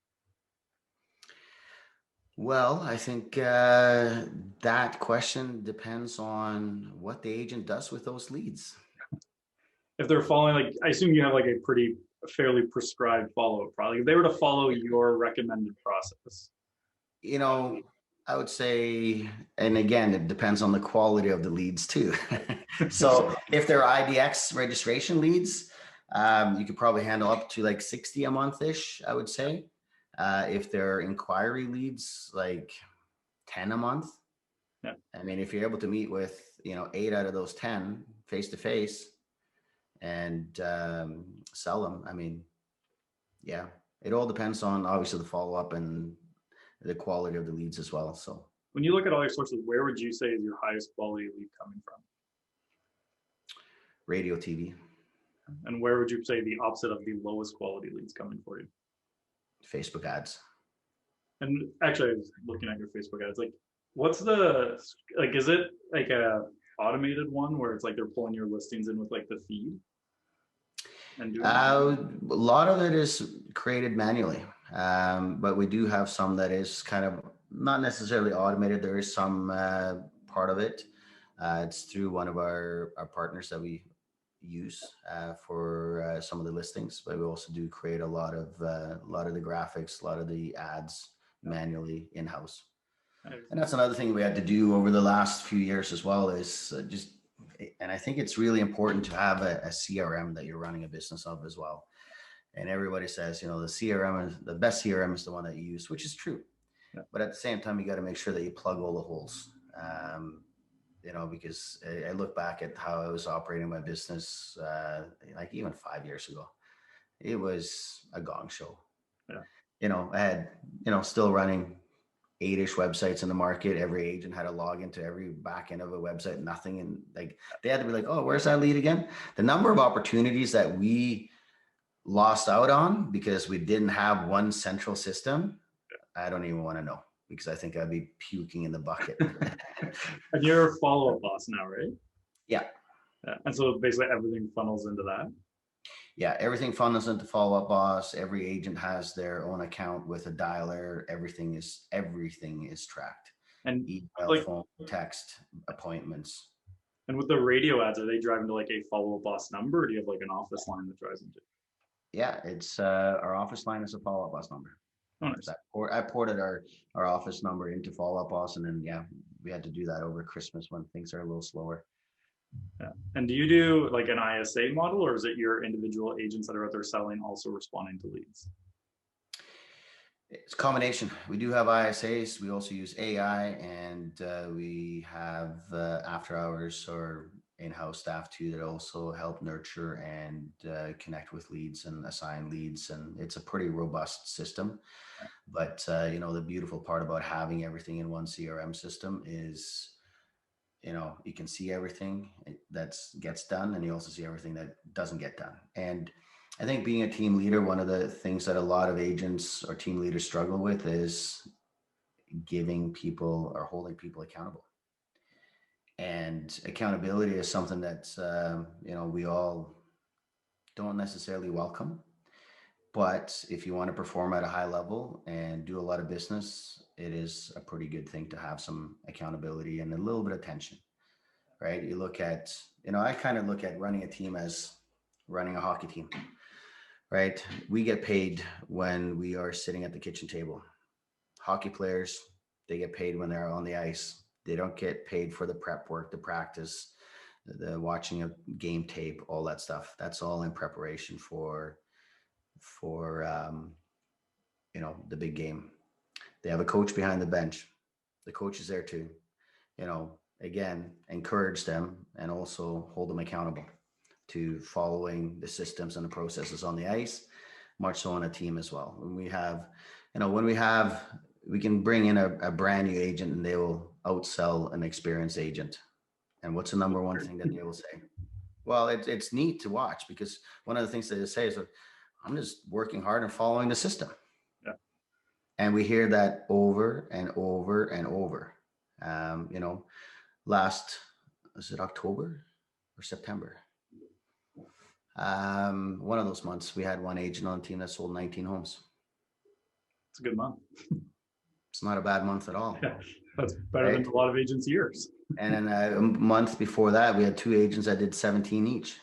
Well, I think that question depends on what the agent does with those leads. If they're following, like, I assume you have like a pretty fairly prescribed follow-up product. If they were to follow your recommended process. You know, I would say, and again, it depends on the quality of the leads too. So if they're IDX registration leads, you could probably handle up to like 60 a month-ish, I would say. If they're inquiry leads, like 10 a month. Yeah. I mean, if you're able to meet with, 8 out of those 10 face to face and sell them, I mean, yeah, it all depends on obviously the follow up and the quality of the leads as well. So When you look at all your sources, where would you say is your highest quality lead coming from? radio, TV, And where would you say the opposite of the lowest quality leads coming for you? Facebook ads. And actually, I was looking at your Facebook ads. Like, what's the like? Is it like a automated one where it's like they're pulling your listings in with like the feed and doing that? A lot of it is created manually, but we do have some that is kind of not necessarily automated. There is some part of it. It's through one of our partners that we use for some of the listings, but we also do create a lot of the graphics, a lot of the ads manually in house. And that's another thing we had to do over the last few years as well is and I think it's really important to have a CRM that you're running a business of as well. And everybody says, the CRM is the best CRM is the one that you use, which is true. Yeah. But at the same time, you got to make sure that you plug all the holes. Because I look back at how I was operating my business, like even 5 years ago, it was a gong show. Yeah. I had, still running 8-ish websites in the market. Every agent had to log into every back end of a website, nothing. And like, they had to be like, oh, where's that lead again? The number of opportunities that we lost out on because we didn't have one central system, I don't even want to know, because I think I'd be puking in the bucket. And you're a follow-up boss now, right? Yeah. And so basically everything funnels into that. Yeah, everything funnels into Follow Up Boss. Every agent has their own account with a dialer. Everything is tracked. And Email, like, phone, text, appointments. and with the radio ads, are they driving to like a follow-up boss number, or do you have like an office line that drives into? Yeah, it's our office line is a Follow Up Boss number. Oh, nice. I ported our office number into Follow Up Boss, and then yeah, we had to do that over Christmas when things are a little slower. Yeah. And do you do like an ISA model, or is it your individual agents that are out there selling also responding to leads? It's a combination. We do have ISAs. We also use AI, and we have after hours or in-house staff too that also help nurture and connect with leads and assign leads. And it's a pretty robust system. But you know, the beautiful part about having everything in one CRM system is, you know, you can see everything that gets done, and you also see everything that doesn't get done. And I think being a team leader, one of the things that a lot of agents or team leaders struggle with is giving people or holding people accountable. And accountability is something that you know, we all don't necessarily welcome. But if you want to perform at a high level and do a lot of business, it is a pretty good thing to have some accountability and a little bit of tension, right? You look at, you know, I kind of look at running a team as running a hockey team, right? We get paid when we are sitting at the kitchen table. Hockey players, they get paid when they're on the ice. They don't get paid for the prep work, the practice, the watching of game tape, all that stuff. That's all in preparation for you know, the big game. They have a coach behind the bench. The coach is there to, you know, again, encourage them and also hold them accountable to following the systems and the processes on the ice, much so on a team as well. When we have, you know, we can bring in a brand new agent and they will outsell an experienced agent. And what's the number one thing that they will say? Well, it's neat to watch, because one of the things that they say is, I'm just working hard and following the system. Yeah. And we hear that over and over and over. You know, was it October or September? One of those months, we had one agent on the team that sold 19 homes. It's a good month. It's not a bad month at all. Yeah, that's better than a lot of agents' years. And then a month before that, we had 2 agents that did 17 each.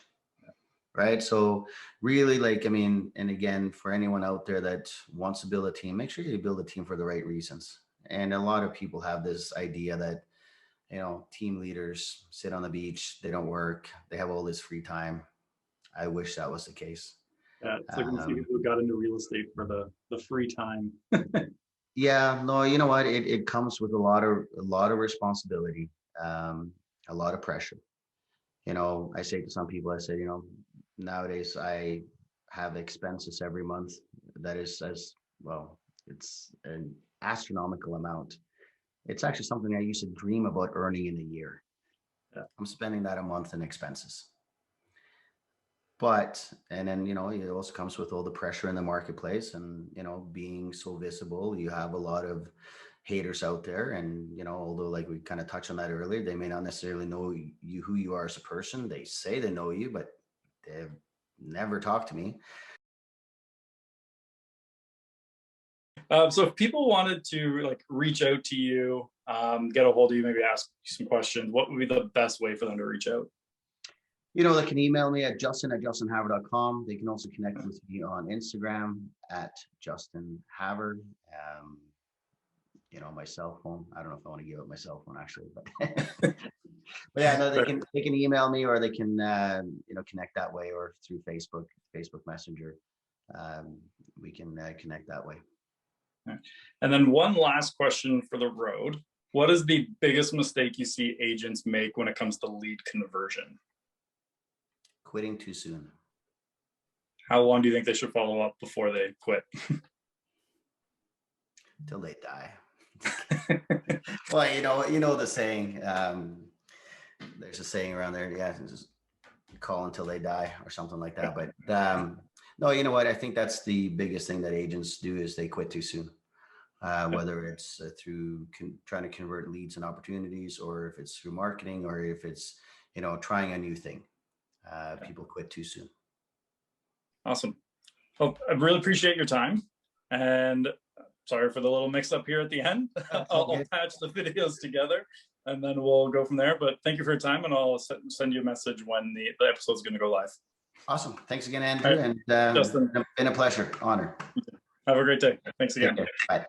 Right. So really, like, I mean, and again, for anyone out there that wants to build a team, make sure you build a team for the right reasons. And a lot of people have this idea that, you know, team leaders sit on the beach, they don't work, they have all this free time. I wish that was the case. Yeah, it's like we see people who got into real estate for the free time. Yeah, no, you know what? It comes with a lot of responsibility, a lot of pressure. You know, I say to some people, I say, you know, nowadays I have expenses every month that is as well, it's an astronomical amount. It's actually something I used to dream about earning in a year. Yeah. I'm spending that a month in expenses. But, and then, you know, it also comes with all the pressure in the marketplace and, you know, being so visible, you have a lot of haters out there. And, you know, although like we kind of touched on that earlier, they may not necessarily know you, who you are as a person. They say they know you, but they've never talked to me. So if people wanted to like reach out to you, get a hold of you, maybe ask you some questions, what would be the best way for them to reach out? You know, they can email me at justin@justinhavre.com. They can also connect with me on Instagram at Justin Havre. You know, my cell phone. I don't know if I want to give up my cell phone actually, but but yeah, no, they can email me, or they can you know, connect that way, or through Facebook Messenger. We can connect that way. And then one last question for the road. What is the biggest mistake you see agents make when it comes to lead conversion? Quitting too soon. How long do you think they should follow up before they quit? Till they die. Well, you know the saying. There's a saying around there. Yeah, just call until they die or something like that. But no, you know what? I think that's the biggest thing that agents do is they quit too soon. Whether it's through trying to convert leads and opportunities, or if it's through marketing, or if it's trying a new thing. People quit too soon. Awesome. Well, I really appreciate your time, and sorry for the little mix up here at the end. I'll patch the videos together and then we'll go from there. But thank you for your time, and I'll send you a message when the episode is going to go live. Awesome. Thanks again, Andrew. Right. And Justin, been a pleasure. Honor. have a great day. Thanks again. Bye.